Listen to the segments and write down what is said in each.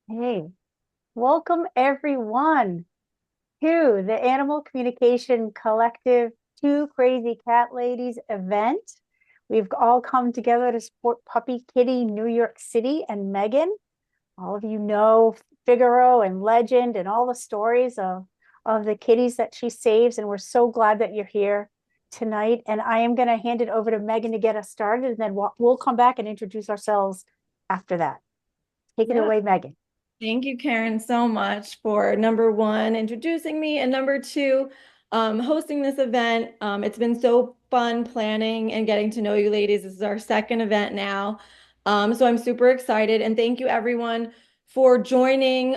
Hey, welcome everyone to the Animal Communication Collective Two Crazy Cat Ladies event. We've all come together to support Puppy Kitty New York City and Megan. All of you know Figaro and Legend and all the stories of the kitties that she saves, and we're so glad that you're here tonight. And I am going to hand it over to Megan to get us started, and then we'll come back and introduce ourselves after that. Take it Yeah, away, Megan. thank you, Karen, so much for number one, introducing me, and number two, hosting this event. It's been so fun planning and getting to know you ladies. This is our second event now. So I'm super excited, and thank you everyone for joining.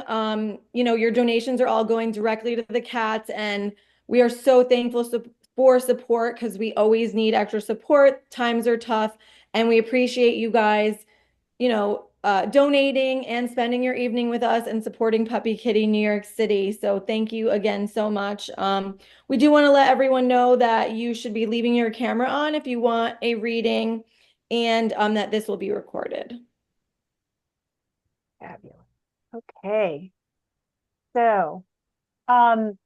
Your donations are all going directly to the cats, and we are so thankful for support because we always need extra support. Times are tough, and we appreciate you guys donating and spending your evening with us and supporting Puppy Kitty New York City. So thank you again so much. We do want to let everyone know that you should be leaving your camera on if you want a reading and that this will be recorded. Fabulous. Okay. So, um,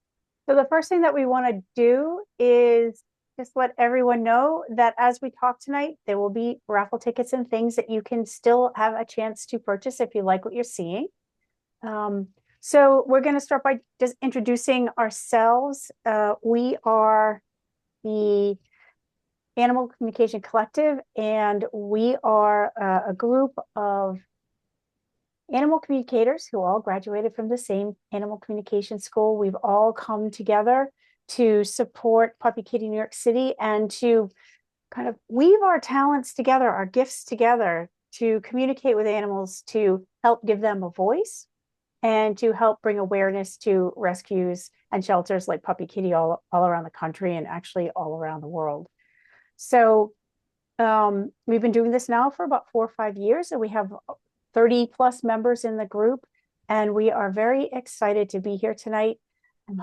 so the first thing that we want to do is just let everyone know that as we talk tonight, there will be raffle tickets and things that you can still have a chance to purchase if you like what you're seeing. Um, so we're going to start by just introducing ourselves. We are the Animal Communication Collective, and we are a group of animal communicators who all graduated from the same animal communication school. We've all come together to support Puppy Kitty New York City and to kind of weave our talents together, our gifts together to communicate with animals, to help give them a voice and to help bring awareness to rescues and shelters like Puppy Kitty all around the country and actually all around the world. So we've been doing this now for about 4 or 5 years, and we have 30 plus members in the group, and we are very excited to be here tonight.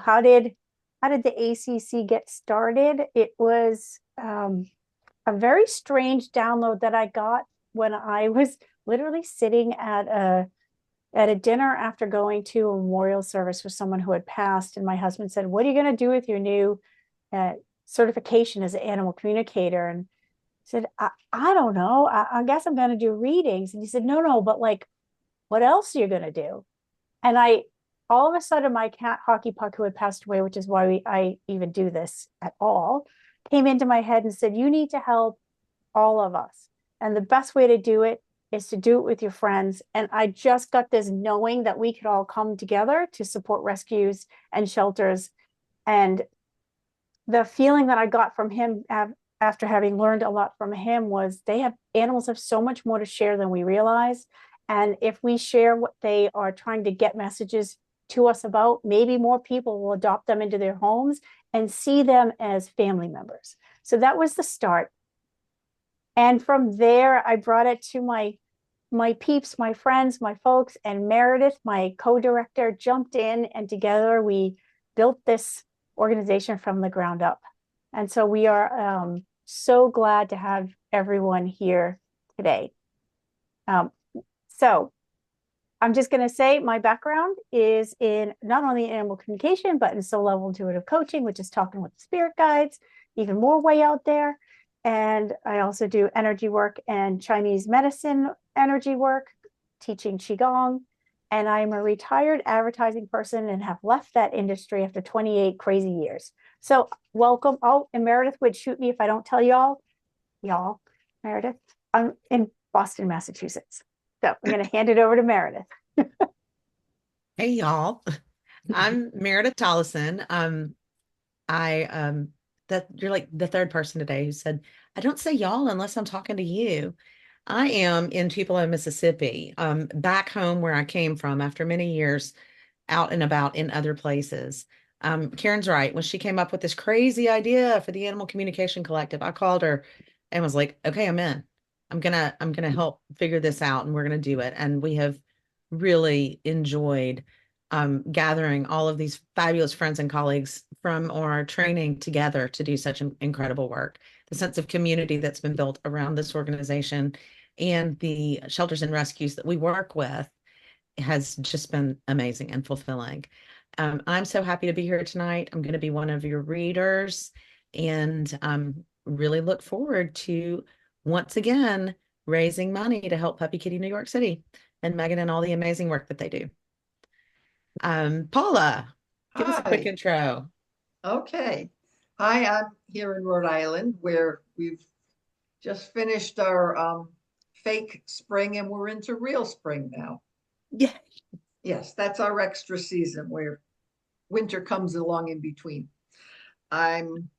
How did the ACC get started? It was a very strange download that I got when I was literally sitting at a dinner after going to a memorial service for someone who had passed, and my husband said, "What are you going to do with your new uh, certification as an animal communicator?" And said, I don't know. I guess I'm going to do readings. And he said, no, but like, what else are you going to do? And all of a sudden, my cat Hockey Puck, who had passed away, which is why I even do this at all, came into my head and said, you need to help all of us. And the best way to do it is to do it with your friends. And I just got this knowing that we could all come together to support rescues and shelters. And the feeling that I got from him after having learned a lot from him was animals have so much more to share than we realize. And if we share what they are trying to get messages to us about, maybe more people will adopt them into their homes and see them as family members. So that was the start. And from there, I brought it to my peeps, my friends, my folks, and Meredith, my co-director, jumped in, and together we built this organization from the ground up. And so we are so glad to have everyone here today. Um, so I'm just going to say my background is in not only animal communication, but in soul level intuitive coaching, which is talking with spirit guides, even more way out there. And I also do energy work and Chinese medicine energy work, teaching Qigong. And I'm a retired advertising person and have left that industry after 28 crazy years. So welcome. Oh, and Meredith would shoot me if I don't tell y'all, Meredith, I'm in Boston, Massachusetts. So I'm going to hand it over to Meredith. Hey y'all. I'm Meredith Tollison. I that you're like the third person today who said, I don't say y'all unless I'm talking to you. I am in Tupelo, Mississippi, back home where I came from after many years out and about in other places. Karen's right. When she came up with this crazy idea for the Animal Communication Collective, I called her and was like, okay, I'm in. I'm gonna help figure this out and we're gonna do it. And we have really enjoyed gathering all of these fabulous friends and colleagues from our training together to do such an incredible work. The sense of community that's been built around this organization and the shelters and rescues that we work with has just been amazing and fulfilling. I'm so happy to be here tonight. I'm going to be one of your readers and really look forward to once again raising money to help Puppy Kitty New York City and Megan and all the amazing work that they do. Paula, give us a quick Hi. intro. Okay. Hi, I'm here in Rhode Island where we've just finished our fake spring and we're into real spring now. Yeah. Yes, that's our extra season where winter comes along in between. I'm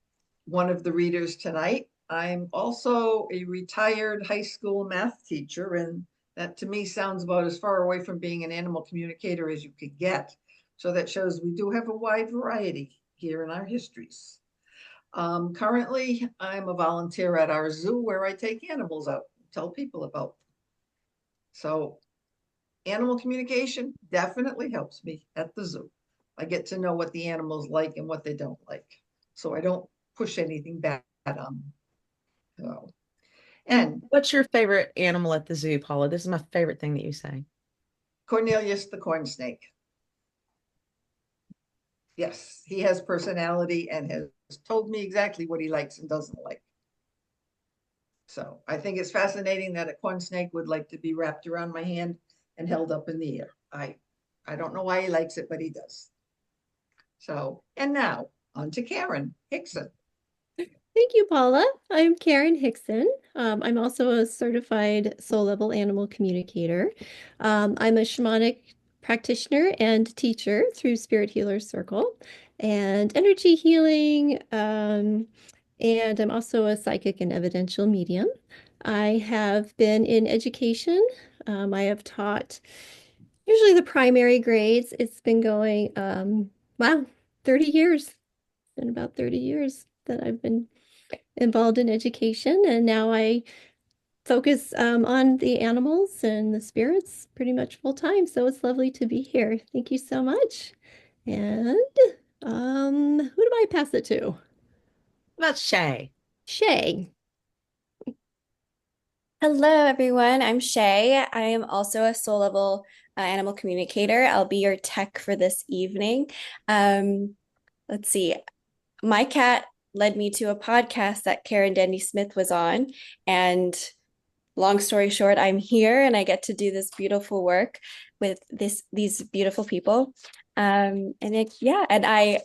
one of the readers tonight. I'm also a retired high school math teacher, and that to me sounds about as far away from being an animal communicator as you could get. So that shows we do have a wide variety here in our histories. Currently, I'm a volunteer at our zoo where I take animals out, tell people about them. So animal communication definitely helps me at the zoo. I get to know what the animals like and what they don't like. So I don't push anything bad on them. So, And and what's your favorite animal at the zoo, Paula? This is my favorite thing that you say. Cornelius the corn snake. Yes, he has personality and has told me exactly what he likes and doesn't like. So I think it's fascinating that a corn snake would like to be wrapped around my hand and held up in the air. I don't know why he likes it, but he does. So, and now on to Karen Hickson. Thank you, Paula. I'm Karen Hickson. I'm also a certified soul level animal communicator. I'm a shamanic practitioner and teacher through Spirit Healers Circle and energy healing. And I'm also a psychic and evidential medium. I have been in education. I have taught usually the primary grades. It's been going, wow, 30 years. It's been about 30 years that I've been involved in education, and now I focus on the animals and the spirits pretty much full time. So it's lovely to be here. Thank you so much. And who do I pass it to? What about Shay? Shay. Hello, everyone. I'm Shay. I am also a soul level animal communicator. I'll be your tech for this evening. Let's see. My cat led me to a podcast that Karen Denny Smith was on. And long story short, I'm here and I get to do this beautiful work with these beautiful people. I'm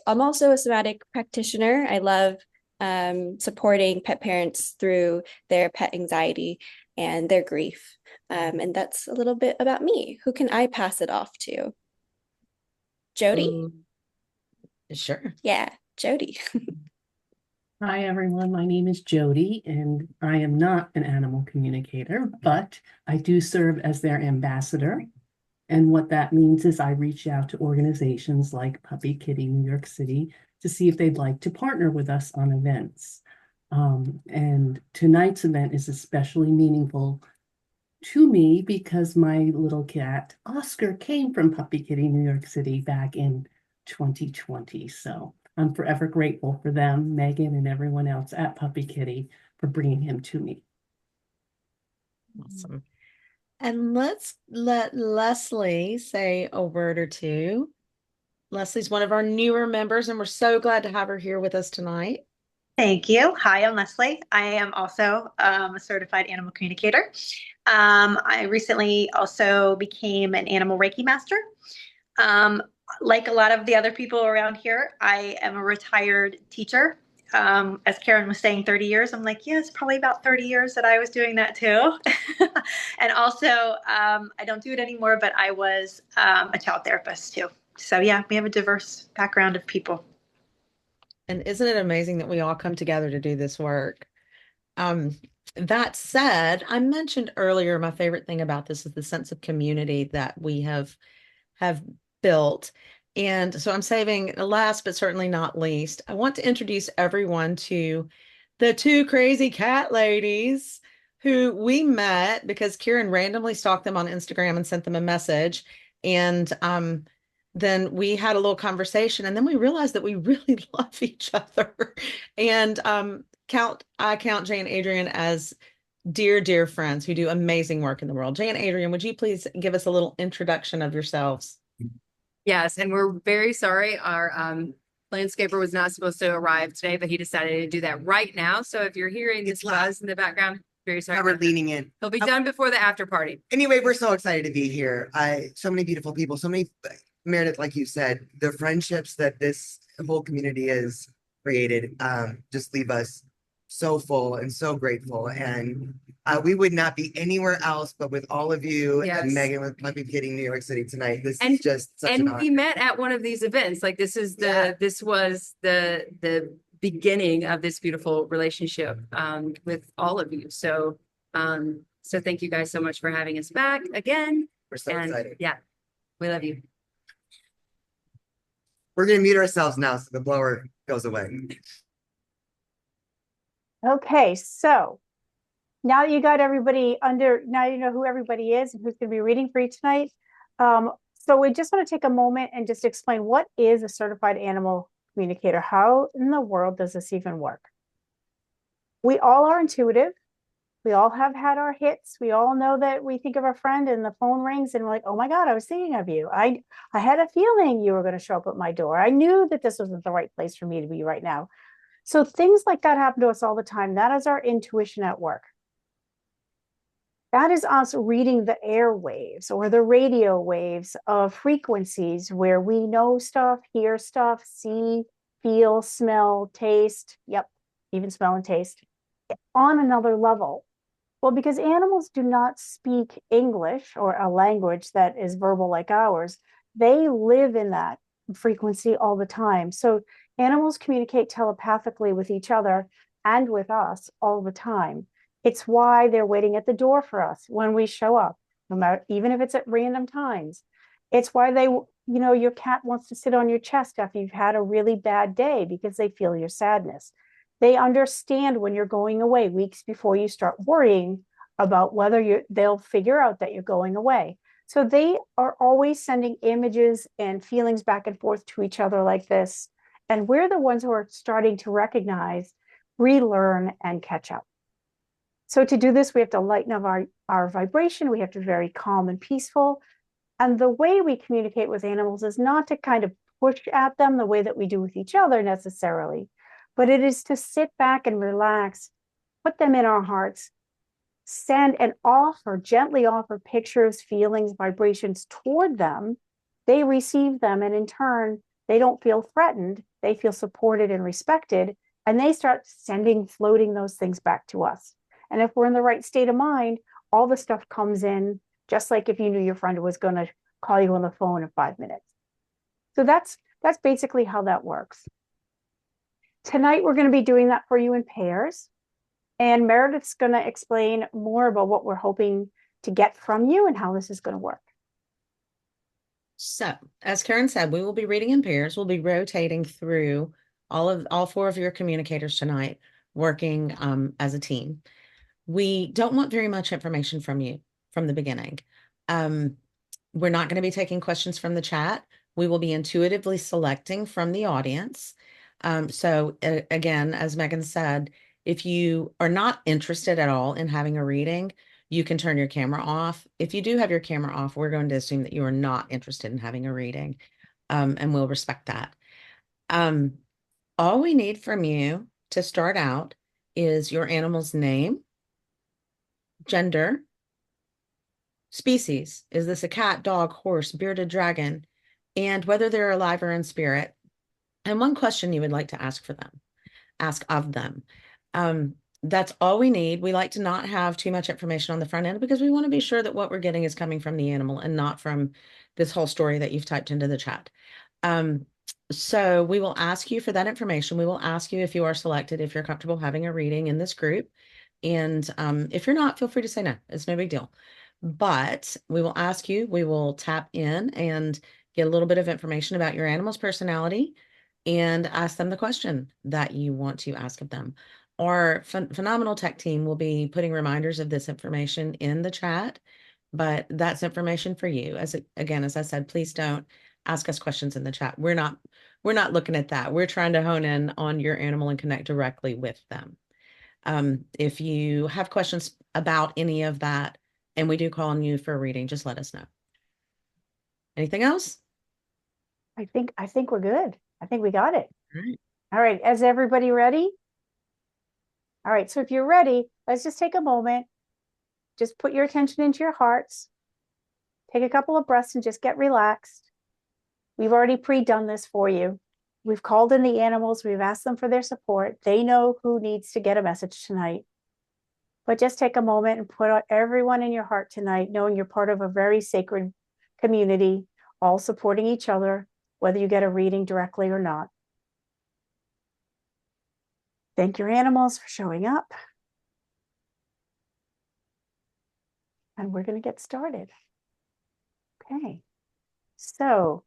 also a somatic practitioner. I love supporting pet parents through their pet anxiety and their grief. And that's a little bit about me. Who can I pass it off to? Jody? Sure. Yeah, Jody. Hi, everyone. My name is Jody, and I am not an animal communicator, but I do serve as their ambassador. And what that means is I reach out to organizations like Puppy Kitty New York City to see if they'd like to partner with us on events. And tonight's event is especially meaningful to me because my little cat, Oscar, came from Puppy Kitty New York City back in 2020. So I'm forever grateful for them, Megan, and everyone else at Puppy Kitty for bringing him to me. Awesome. And let's let Leslie say a word or two. Leslie's one of our newer members, and we're so glad to have her here with us tonight. Thank you. Hi, I'm Leslie. I am also a certified animal communicator. I recently also became an animal Reiki master. Like a lot of the other people around here, I am a retired teacher. As Karen was saying, 30 years. I'm like, yeah, it's probably about 30 years that I was doing that too. And also, I don't do it anymore, but I was a child therapist too. So yeah, we have a diverse background of people. And isn't it amazing that we all come together to do this work? That said, I mentioned earlier, my favorite thing about this is the sense of community that we have built. And so I'm saving last, but certainly not least, I want to introduce everyone to the two crazy cat ladies who we met because Kieran randomly stalked them on Instagram and sent them a message. And then we had a little conversation, and then we realized that we really love each other. And I count Jay and Adrian as dear, dear friends who do amazing work in the world. Jay and Adrian, would you please give us a little introduction of yourselves? Yes, and we're very sorry. Our landscaper was not supposed to arrive today, but he decided to do that right now. So if you're hearing this buzz in the background, very sorry. We're leaning in. He'll be done before the after party. Anyway, we're so excited to be here. So many beautiful people, so many, Meredith, like you said, the friendships that this whole community has created just leave us so full and so grateful. And we would not be anywhere else but with all of you. Yes. And Megan with Puppy Kitty New York City tonight. This And- is just such an And we honor. met at one of these events. Like this was the beginning of this beautiful relationship with all of you. So so thank you guys so much for having us back again. We're so And excited. yeah, we love you. We're going to mute ourselves now so the blower goes away. Okay, so now that you got everybody now you know who everybody is and who's going to be reading for you tonight. So we just want to take a moment and just explain what is a certified animal communicator. How in the world does this even work? We all are intuitive. We all have had our hits. We all know that we think of our friend and the phone rings and we're like, oh my God, I was thinking of you. I had a feeling you were going to show up at my door. I knew that this wasn't the right place for me to be right now. So things like that happen to us all the time. That is our intuition at work. That is us reading the airwaves or the radio waves of frequencies where we know stuff, hear stuff, see, feel, smell, taste. Yep, even smell and taste on another level. Well, because animals do not speak English or a language that is verbal like ours, they live in that frequency all the time. So animals communicate telepathically with each other and with us all the time. It's why they're waiting at the door for us when we show up, no matter, even if it's at random times. It's why your cat wants to sit on your chest after you've had a really bad day because they feel your sadness. They understand when you're going away weeks before you start worrying about whether they'll figure out that you're going away. So they are always sending images and feelings back and forth to each other like this. And we're the ones who are starting to recognize, relearn, and catch up. So to do this, we have to lighten up our vibration. We have to be very calm and peaceful. And the way we communicate with animals is not to kind of push at them the way that we do with each other necessarily, but it is to sit back and relax, put them in our hearts, send and gently offer pictures, feelings, vibrations toward them. They receive them, and in turn, they don't feel threatened. They feel supported and respected, and they start floating those things back to us. And if we're in the right state of mind, all the stuff comes in, just like if you knew your friend was going to call you on the phone in 5 minutes. So that's basically how that works. Tonight, we're going to be doing that for you in pairs. And Meredith's going to explain more about what we're hoping to get from you and how this is going to work. So, as Karen said, we will be reading in pairs. We'll be rotating through all four of your communicators tonight, working as a team. We don't want very much information from you from the beginning. We're not going to be taking questions from the chat. We will be intuitively selecting from the audience. So again, as Megan said, if you are not interested at all in having a reading, you can turn your camera off. If you do have your camera off, we're going to assume that you are not interested in having a reading, and we'll respect that. All we need from you to start out is your animal's name, gender, species. Is this a cat, dog, horse, bearded dragon, and whether they're alive or in spirit, and one question you would like to ask of them. That's all we need. We like to not have too much information on the front end because we want to be sure that what we're getting is coming from the animal and not from this whole story that you've typed into the chat. So we will ask you for that information. We will ask you if you are selected, if you're comfortable having a reading in this group. And if you're not, feel free to say no. It's no big deal. But we will ask you, we will tap in and get a little bit of information about your animal's personality and ask them the question that you want to ask of them. Our phenomenal tech team will be putting reminders of this information in the chat, but that's information for you. As I said, please don't ask us questions in the chat. We're not looking at that. We're trying to hone in on your animal and connect directly with them. If you have questions about any of that, and we do call on you for a reading, just let us know. Anything else? I think we're good. I think we got it. All right. All right. Is everybody ready? All right. So if you're ready, let's just take a moment. Just put your attention into your hearts. Take a couple of breaths and just get relaxed. We've already pre-done this for you. We've called in the animals. We've asked them for their support. They know who needs to get a message tonight. But just take a moment and put everyone in your heart tonight, knowing you're part of a very sacred community, all supporting each other, whether you get a reading directly or not. Thank your animals for showing up. And we're going to get started. Okay. So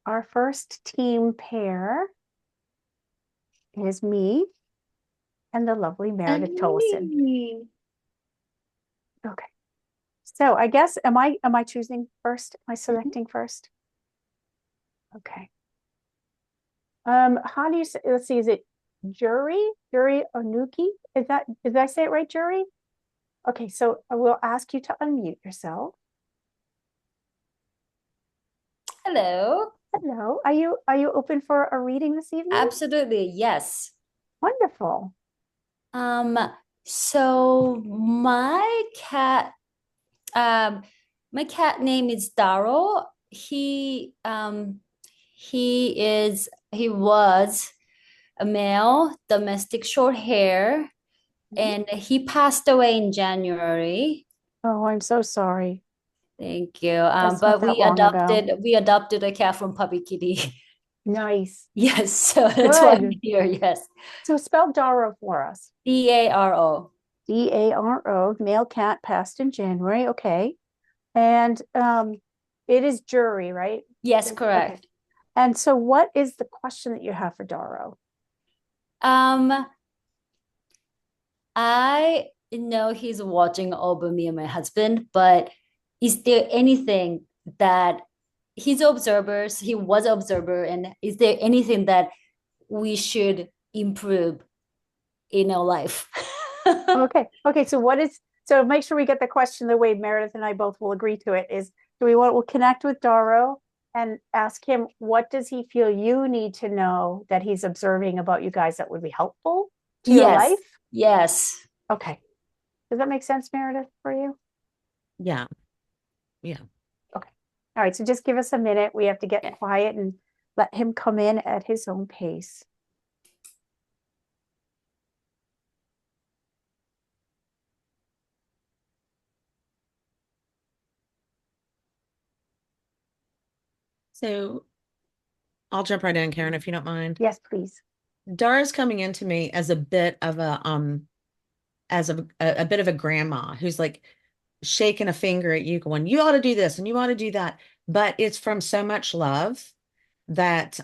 our first team pair is me and the lovely Meredith Tollison. Okay. So I guess, am I choosing first? Am I selecting first? Okay. How do you say, let's see, is it Jury Onuki? Did I say it right, Jury? Okay, so I will ask you to unmute yourself. Hello. Hello. Are you open for a reading this evening? Absolutely, yes. Wonderful. So my cat name is Daro. He was a male, domestic short hair, and he passed away in January. Oh, I'm so sorry. Thank you. That's But not that long ago. we adopted a cat from Puppy Kitty. Nice. Yes, so that's why I'm Good. here. Yes. So spell Daro for us. Daro. Daro, male cat passed in January. Okay. And it is Jury, right? Yes, Okay. correct. And so what is the question that you have for Daro? I know he's watching over me and my husband, but is there anything that he was an observer, and is there anything that we should improve in our life? Okay. So make sure we get the question the way Meredith and I both will agree to it is, we'll connect with Daro and ask him, what does he feel you need to know that he's observing about you guys that would be helpful to your life? Yes. Okay. Does that make sense, Meredith, for you? Yeah. Yeah. Okay. All right. So just give us a minute. We have to get quiet and let him come in at his own pace. So I'll jump right in, Karen, if you don't mind. Yes, please. Dara's coming into me as a bit of a bit of a grandma who's like shaking a finger at you going, you ought to do this and you ought to do that. But it's from so much love that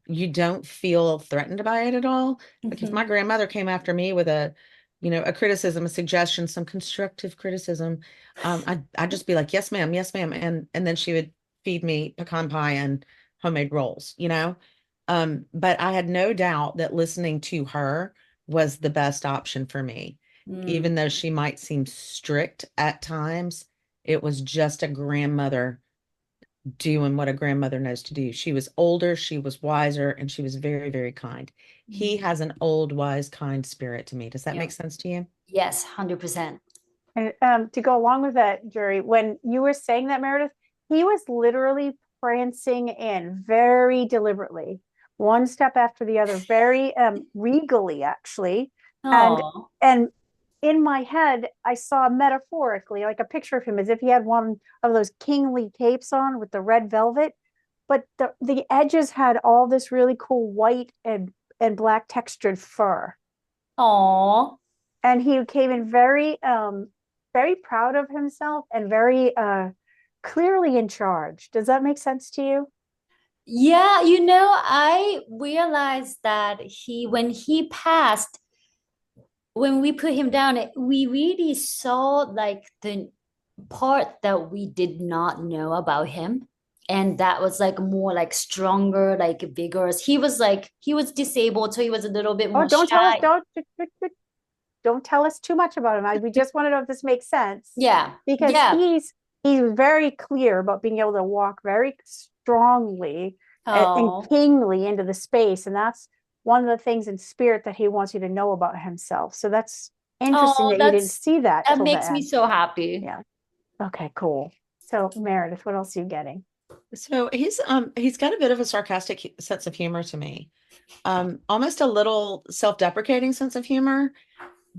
you don't feel threatened by it at all. Like if my grandmother came after me with a criticism, a suggestion, some constructive criticism, I'd just be like, yes, ma'am, and then she would feed me pecan pie and homemade rolls, but I had no doubt that listening to her was the best option for me. Even though she might seem strict at times, it was just a grandmother doing what a grandmother knows to do. She was older, she was wiser, and she was very, very kind. He has an old, wise, kind spirit to me. Does that make sense to you? Yes, 100%. And to go along with that, Jerry, when you were saying that, Meredith, he was literally prancing in very deliberately, one step after the other, very regally, actually. Oh. And in my head, I saw metaphorically like a picture of him as if he had one of those kingly capes on with the red velvet, but the edges had all this really cool white and black textured fur. Oh. And he came in very very proud of himself and very clearly in charge. Does that make sense to you? Yeah, I realized that when he passed, when we put him down, we really saw like the part that we did not know about him. And that was like more like stronger, like vigorous. He was disabled, so he was a little bit more Don't tell us, shy. don't. don't tell us too much about him. We just want to know if this makes sense. Yeah. Because Yeah. he's very clear about being able to walk very strongly Oh. and kingly into the space. And that's one of the things in spirit that he wants you to know about himself. So that's interesting Oh, that you didn't see that that till the makes me end. so happy. Yeah. Okay, cool. So Meredith, what else are you getting? So he's got a bit of a sarcastic sense of humor to me. Almost a little self-deprecating sense of humor,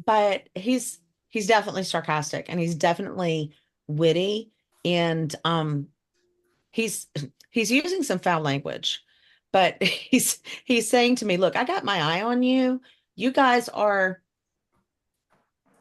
but he's definitely sarcastic and he's definitely witty, and he's using some foul language, but he's saying to me, look, I got my eye on you. You guys are,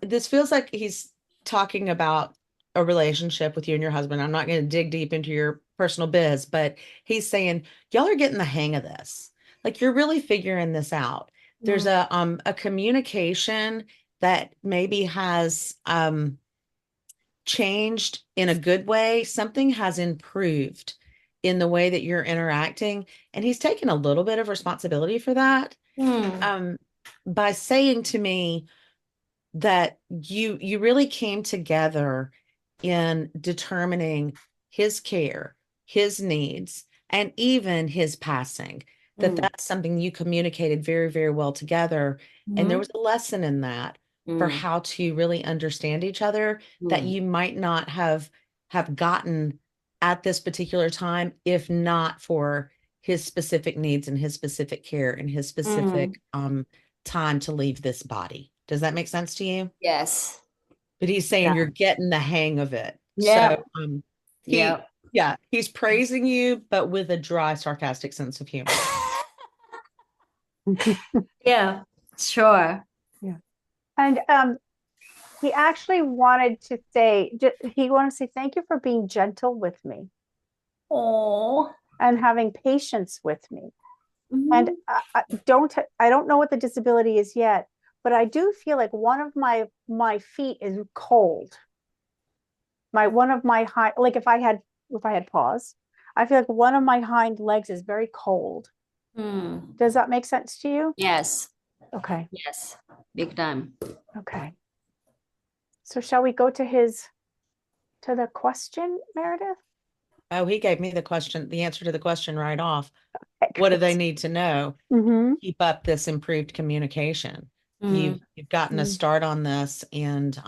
this feels like he's talking about a relationship with you and your husband. I'm not going to dig deep into your personal biz, but he's saying y'all are getting the hang of this. Like you're really figuring this out. There's a communication that maybe has changed in a good way. Something has improved in the way that you're interacting, and he's taken a little bit of responsibility for that. By saying to me that you really came together in determining his care, his needs, and even his passing, that's something you communicated very, very well together. And there was a lesson in that for how to really understand each other that you might not have gotten at this particular time if not for his specific needs and his specific care and his specific time to leave this body. Does that make sense to you? Yes. But he's saying Yeah. you're getting the hang of it. Yeah. So Yeah. he's praising you, but with a dry, sarcastic sense of humor. Yeah, sure. Yeah. And he actually wanted to say, thank you for being gentle with me Oh. and having patience with me. And I don't know what the disability is yet, but I do feel like one of my feet is cold. One of my like if I had paws, I feel like one of my hind legs is very cold. Does that make sense to you? Yes. Okay. Yes. Big time. Okay. So shall we go to the question, Meredith? Oh, he gave me the answer to the question right off. What do they need to know? Keep up this improved communication. You've gotten a start on this, and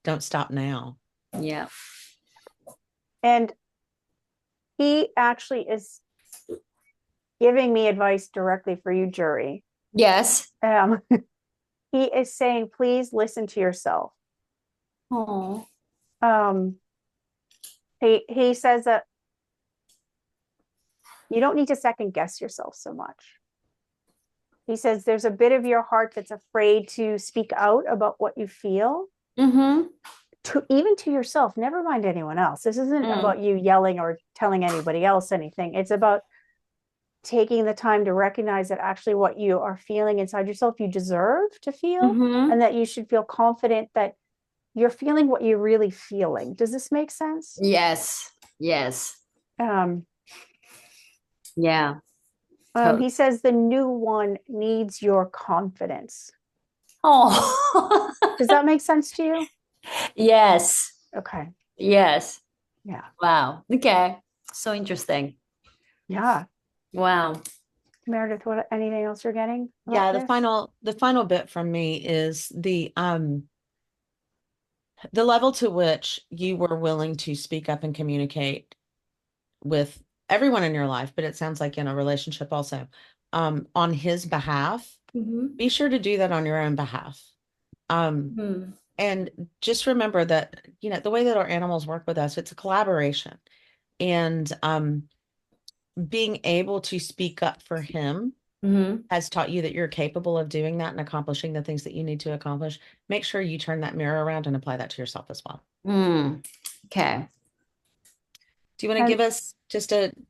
don't stop now. Yeah. And he actually is giving me advice directly for you, jury. Yes. He is saying, please listen to yourself. Oh. He says that you don't need to second guess yourself so much. He says there's a bit of your heart that's afraid to speak out about what you feel. Even to yourself, never mind anyone else. This isn't about you yelling or telling anybody else anything. It's about taking the time to recognize that actually what you are feeling inside yourself, you deserve to feel, and that you should feel confident that you're feeling what you're really feeling. Does this make sense? Yes. Yes. Yeah. He says the new one needs your confidence. Oh. Does that make sense to you? Yes. Okay. Yes. Yeah. Wow. Okay. So interesting. Yeah. Wow. Meredith, anything else you're getting? Yeah, the final bit from me is the level to which you were willing to speak up and communicate with everyone in your life, but it sounds like in a relationship also, on his behalf. Be sure to do that on your own behalf. And just remember that, the way that our animals work with us, it's a collaboration. And being able to speak up for him has taught you that you're capable of doing that and accomplishing the things that you need to accomplish. Make sure you turn that mirror around and apply that to yourself as well. Okay. Do you want to give us do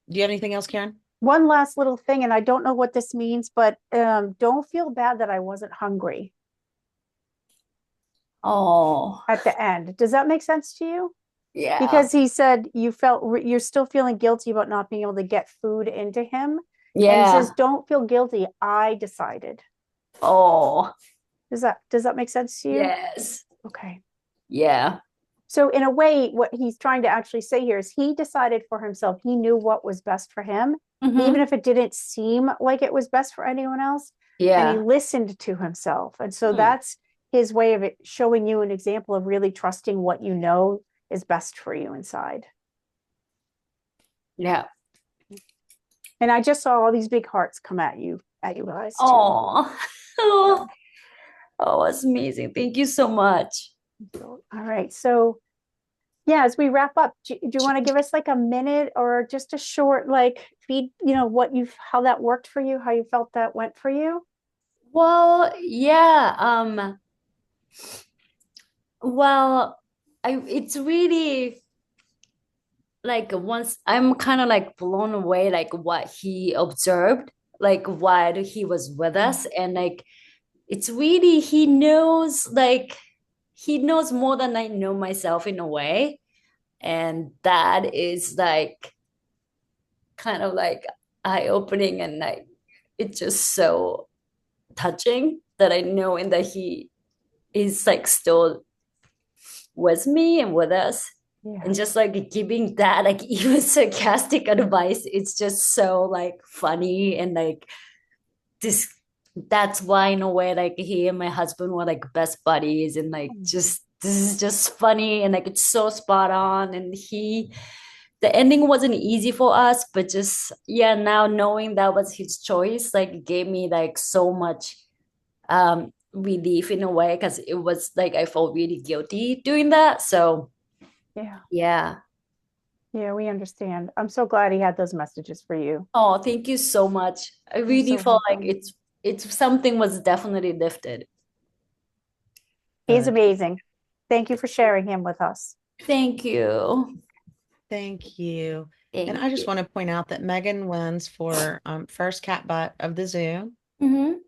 you have anything else, Karen? One last little thing, and I don't know what this means, but don't feel bad that I wasn't hungry. Oh. At the end. Does that make sense to you? Yeah. Because he said you're still feeling guilty about not being able to get food into him. Yeah. And he says, don't feel guilty. I decided. Oh. Does that make sense to you? Yes. Okay. Yeah. So in a way, what he's trying to actually say here is he decided for himself, he knew what was best for him, even Mm-hmm. if it didn't seem like it was best for anyone else. And he Yeah. listened to himself. And so Hmm. that's his way of showing you an example of really trusting what you know is best for you inside. Yeah. And I just saw all these big hearts come at you guys too. Oh. Oh, oh, it's amazing. Thank you so much. All right. So yeah, as we wrap up, do you want to give us like a minute or just a short like feed, how that worked for you, how you felt that went for you? Well, yeah. Well, it's really like once I'm kind of like blown away, like what he observed, like while he was with us, and like it's really he knows more than I know myself in a way, and that is like kind of like eye-opening, and like it's just so touching that I know and that he is like still with me and with us. Yeah. And just like giving that like even sarcastic advice, it's just so like funny and like this that's why in a way like he and my husband were like best buddies, and like just this is just funny, and like it's so spot on. And the ending wasn't easy for us, but just yeah, now knowing that was his choice like gave me like so much relief in a way, because it was like I felt really guilty doing that. So Yeah. yeah. Yeah, we understand. I'm so glad he had those messages for you. Oh, thank you so much. I really so felt like welcome. it's something was definitely lifted. He's Good. amazing. Thank you for sharing him with us. Thank you. Thank you. And Thank I just you. want to point out that Megan wins for first cat butt of the zoo. Mhm.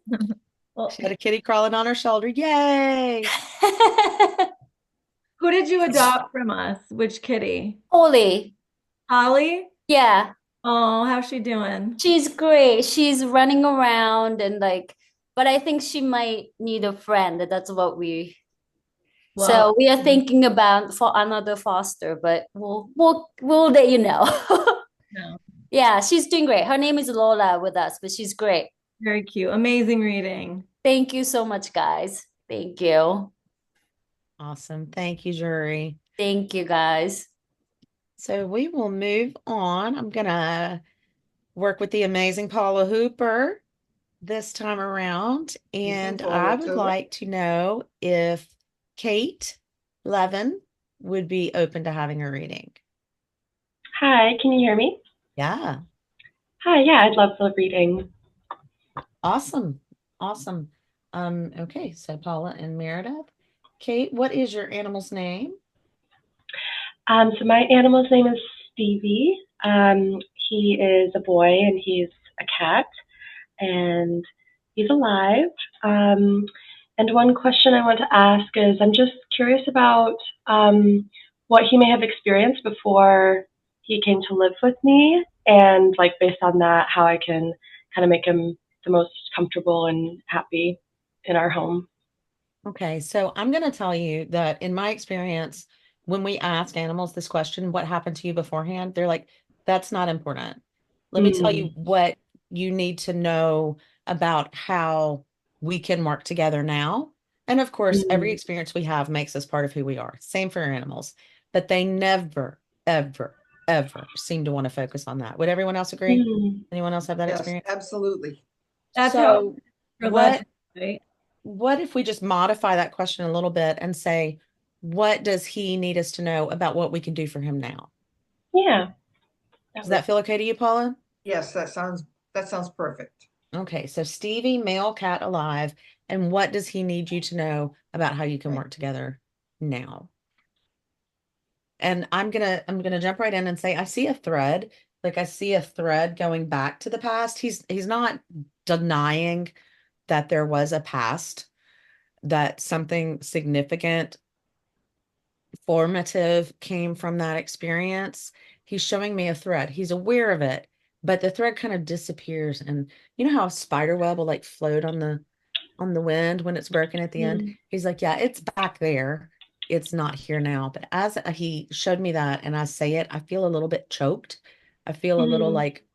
She had a kitty crawling on her shoulder. Yay! Who did you adopt from us? Which kitty? Oli. Holly? Yeah, Oh, how's she doing? she's great. She's running around and like, but I think she might need a friend. That's what so Well, we are thinking about for another foster, but we'll let you know. no, Yeah, she's doing great. Her name is Lola with us, but she's great. very cute. Amazing reading. Thank you so much, guys. Thank you. Awesome. Thank you, jury. Thank you, guys. So we will move on. I'm going to work with the amazing Paula Hooper this time around. And I forward would to it. like to know if Kate Levin would be open to having a reading. Hi, can you hear me? Yeah. Hi, yeah, I'd love the reading. Awesome. Awesome. Okay, so Paula and Meredith. Kate, what is your animal's name? So my animal's name is Stevie. He is a boy and he's a cat and he's alive. And one question I want to ask is I'm just curious about what he may have experienced before he came to live with me, and like based on that, how I can kind of make him the most comfortable and happy in our home. Okay, so I'm going to tell you that in my experience, when we ask animals this question, what happened to you beforehand? They're like, that's not important. Let me tell you what you need to know about how we can work together now. And of course, every experience we have makes us part of who we are. Same for animals, but they never, ever, ever seem to want to focus on that. Would everyone else agree? Anyone else have that Yes, experience? absolutely. That's So how right? what if we just modify that question a little bit and say, what does he need us to know about what we can do for him now? Yeah. Does that feel okay to you, Paula? Yes, that sounds perfect. Okay, so Stevie, male cat alive, and what does he need you to know about how you can work together now? And I'm gonna jump right in and say I see a thread. Like I see a thread going back to the past. He's not denying that there was a past, that something significant, formative came from that experience. He's showing me a thread. He's aware of it, but the thread kind of disappears. And you know how a spider web will like float on the on the wind when it's broken at the end. Mm. He's like, yeah, it's back there. It's not here now. But as he showed me that and I say it, I feel a little bit choked. I feel a little Mm. like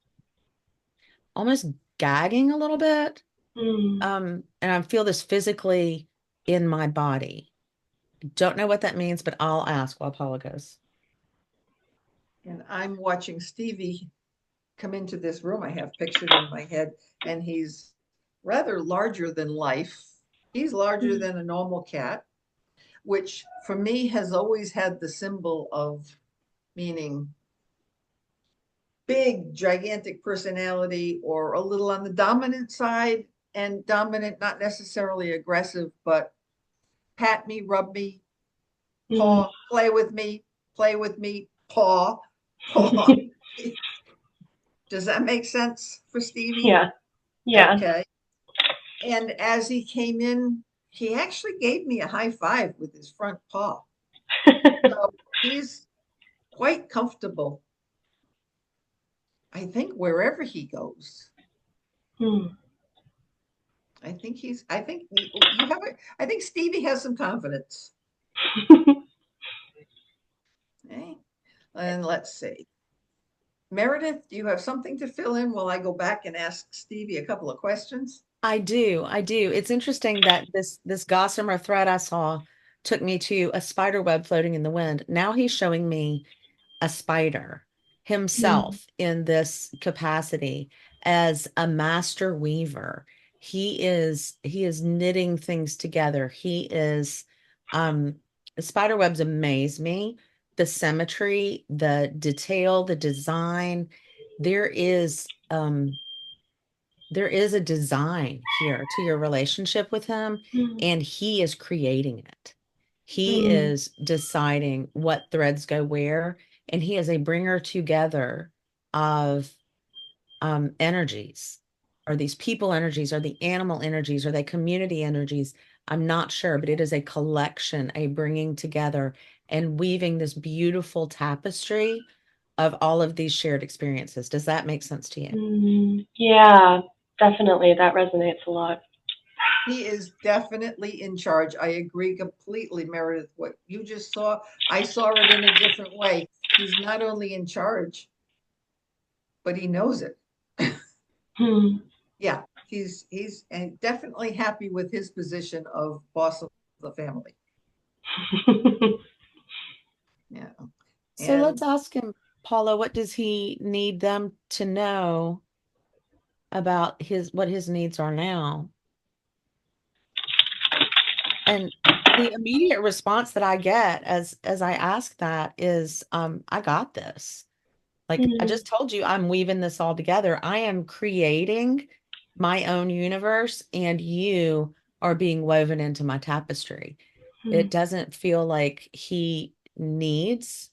almost gagging a little bit. Mm. And I feel this physically in my body. Don't know what that means, but I'll ask while Paula goes. And I'm watching Stevie come into this room. I have pictured in my head, and he's rather larger than life. He's larger Mm. than a normal cat, which for me has always had the symbol of meaning big, gigantic personality, or a little on the dominant side, and dominant, not necessarily aggressive, but pat me, rub me, Mm. paw, play with me, paw, paw. Does that make sense for Stevie? Yeah. Yeah. Okay. And as he came in, he actually gave me a high five with his front paw. So he's quite comfortable, I think, wherever he goes. Mm. I think you have I think Stevie has some confidence. Okay. And let's see. Meredith, do you have something to fill in while I go back and ask Stevie a couple of questions? I do. It's interesting that this gossamer thread I saw took me to a spider web floating in the wind. Now he's showing me a spider Mm. himself in this capacity as a master weaver. He is knitting things together. He is spider webs amaze me. The symmetry, the detail, the design. There is a design here to your relationship with him, Mm. and he is creating it. He Mm. is deciding what threads go where, and he is a bringer together of energies. Are these people energies? Are the animal energies? Are they community energies? I'm not sure, but it is a collection, a bringing together and weaving this beautiful tapestry of all of these shared experiences. Does that make sense to you? Mm. Yeah, definitely. That resonates a lot. He is definitely in charge. I agree completely, Meredith. What you just saw, I saw it in a different way. He's not only in charge, but he knows it. Hmm. Yeah, he's definitely happy with his position of boss of the family. Yeah. So And let's ask him, Paula, what does he need them to know about what his needs are now? And the immediate response that I get as I ask that is, I got this. Like I Mm. just told you, I'm weaving this all together. I am creating my own universe, and you are being woven into my tapestry. It Mm. doesn't feel like he needs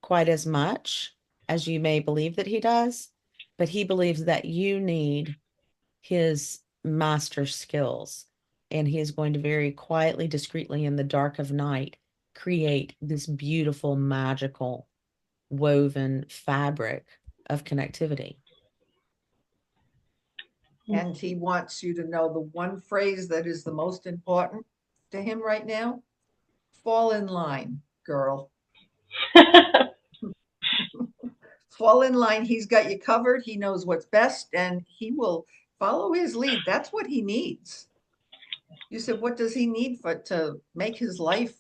quite as much as you may believe that he does, but he believes that you need his master skills. And he is going to very quietly, discreetly in the dark of night create this beautiful, magical, woven fabric of connectivity. and he wants you to know the one phrase that is the most important to him right now. Fall in line, girl. Fall in line. He's got you covered. He knows what's best, and he will follow his lead. That's what he needs. You said, what does he need to make his life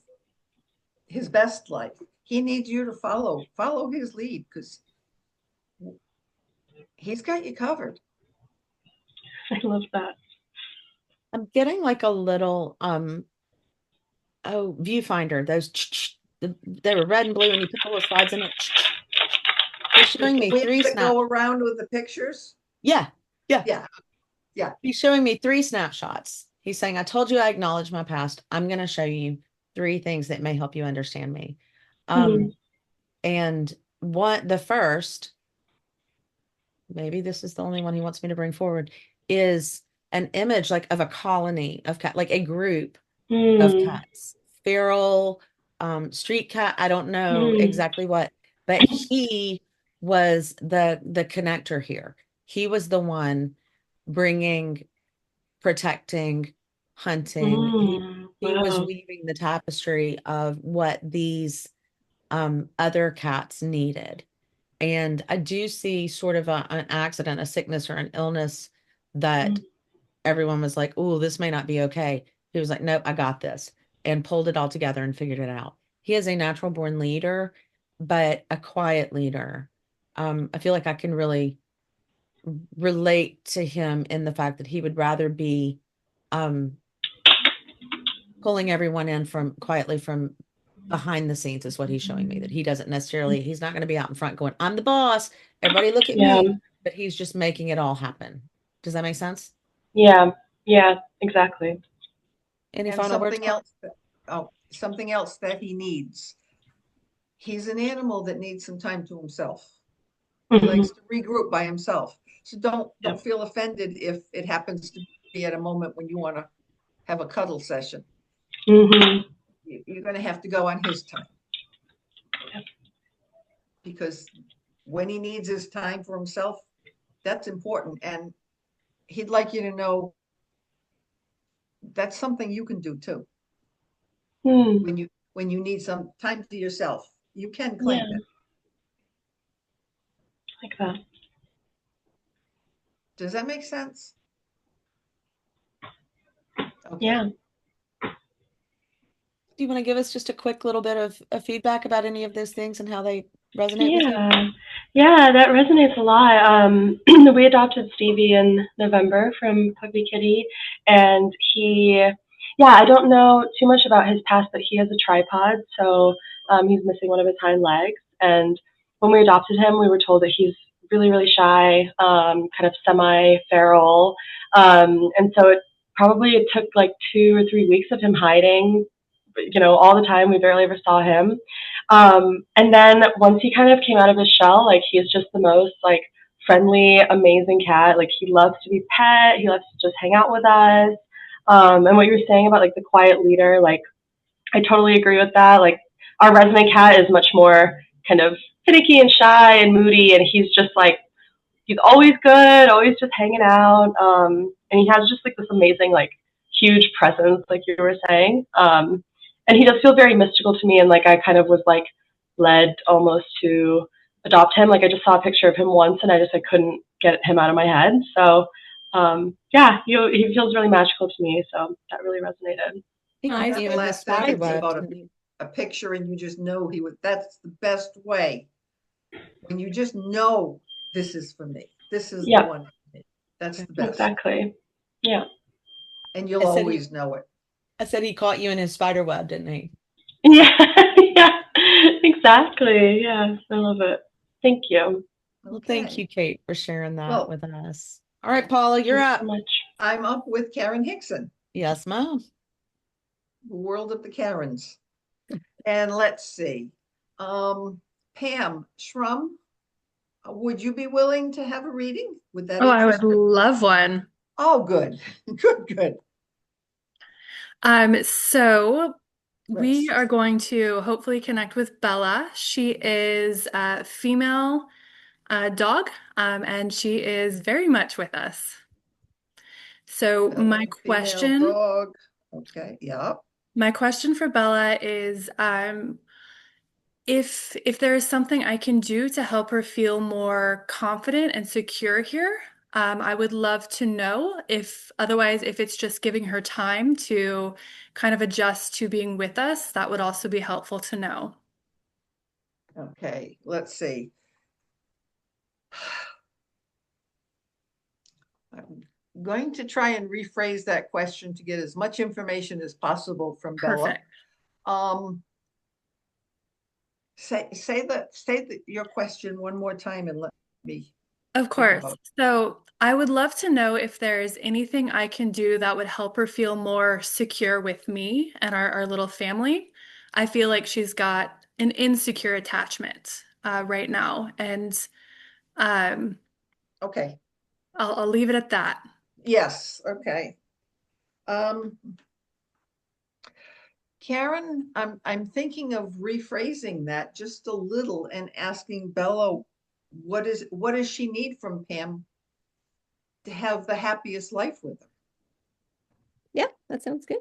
his best life? He needs you to follow his lead, because he's got you covered. I love that. I'm getting like a little viewfinder, they were red and blue, and you put the little slides in it. He's showing me Wings three that go around with the pictures. Yeah. Yeah. He's showing me 3 snapshots. He's saying, I told you I acknowledge my past. I'm going to show you 3 things that may help you understand me. Mm. And the first, maybe this is the only one he wants me to bring forward, is an image like of a colony of cat, like a group of Mm. cats, feral, street cat. I don't know Mm. exactly what, but he was the connector here. He was the one bringing, protecting, hunting. He was Wow. weaving the tapestry of what these other cats needed. And I do see sort of an accident, a sickness or an illness that everyone was like, oh, this may not be okay. He was like, nope, I got this, and pulled it all together and figured it out. He is a natural born leader, but a quiet leader. I feel like I can really relate to him in the fact that he would rather be um, pulling everyone in from quietly from behind the scenes is what he's showing me, that he doesn't necessarily, he's not going to be out in front going, I'm the boss, everybody look at Yeah. me, but he's just making it all happen. Does that make sense? Yeah. Yeah. Exactly. Any And final words? something else that he needs. He's an animal that needs some time to himself. He likes to regroup by himself. So don't feel offended if it happens to be at a moment when you want to have a cuddle session. You're going to have to go on his time. Because when he needs his time for himself, that's important. And he'd like you to know that's something you can do too. When you need some time to yourself, you can claim it. Like that. Does that make sense? Okay. Yeah. Do you want to give us just a quick little bit of feedback about any of those things and how they resonate with you? Yeah, that resonates a lot. We adopted Stevie in November from Puppy Kitty, and I don't know too much about his past, but he has a tripod, so he's missing one of his hind legs. And when we adopted him, we were told that he's really, really shy, kind of semi-feral, and so it took like 2 or 3 weeks of him hiding, all the time. We barely ever saw him. And then once he kind of came out of his shell, like he's just the most like friendly, amazing cat. Like he loves to be pet. He loves to just hang out with us. And what you were saying about like the quiet leader, like I totally agree with that. Like our resident cat is much more kind of finicky and shy and moody, and he's just like he's always good, always just hanging out. And he has just like this amazing like huge presence, like you were saying. And he does feel very mystical to me, and like I kind of was like led almost to adopt him. Like I just saw a picture of him once, and I couldn't get him out of my head. So he feels really magical to me. So that really resonated. That's about a picture, and you just know he would. That's the best way. When you just know this is for me. This is the one for me. That's the best. Exactly. Yeah. And you'll always know it. I said he caught you in his spider web, didn't he? Yeah, yeah, exactly. Yeah, I love it. Thank you. Well, thank you, Kate, for sharing that with us. All right, Paula, you're Thanks up. so much. I'm up with Karen Hickson. Yes, ma'am. The world of the Karens. And let's see. Pam Shrum, would you be willing to have a reading? Would that I would love one. Oh, good. Good. So we are going to hopefully connect with Bella. She is a female dog, and she is very much with us. So my question, dog. Okay, yeah. My question for Bella is, if there is something I can do to help her feel more confident and secure here, I would love to know. If it's just giving her time to kind of adjust to being with us, that would also be helpful to know. Okay, let's see. I'm going to try and rephrase that question to get as much information as possible from Bella. Perfect. Say your question one more time and let me. Of course. So I would love to know if there's anything I can do that would help her feel more secure with me and our little family. I feel like she's got an insecure attachment right now. And okay. I'll leave it at that. Yes. Okay. Karen, I'm thinking of rephrasing that just a little and asking Bella, what does she need from Pam to have the happiest life with her? Yeah, that sounds good.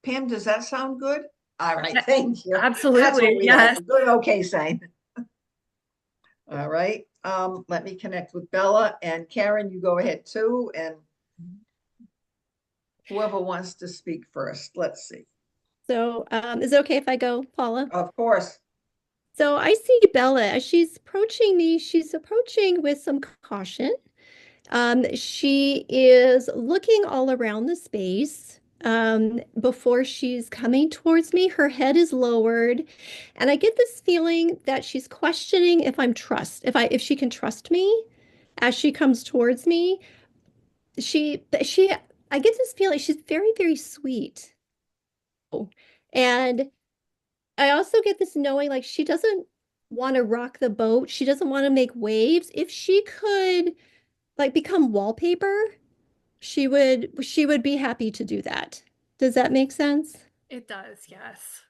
Pam, does that sound good? All right, Yeah, thank you. That's absolutely, what we yes. like, a good okay sign. All right, let me connect with Bella, and Karen, you go ahead too, and whoever wants to speak first, let's see. So, is it okay if I go, Paula? Of course. So I see Bella as she's approaching me. She's approaching with some caution. She is looking all around the space. Before she's coming towards me, her head is lowered, and I get this feeling that she's questioning if she can trust me as she comes towards me. I get this feeling she's very, very sweet. And I also get this knowing like she doesn't want to rock the boat. She doesn't want to make waves. If she could like become wallpaper, she would be happy to do that. Does that make sense? It does, yes.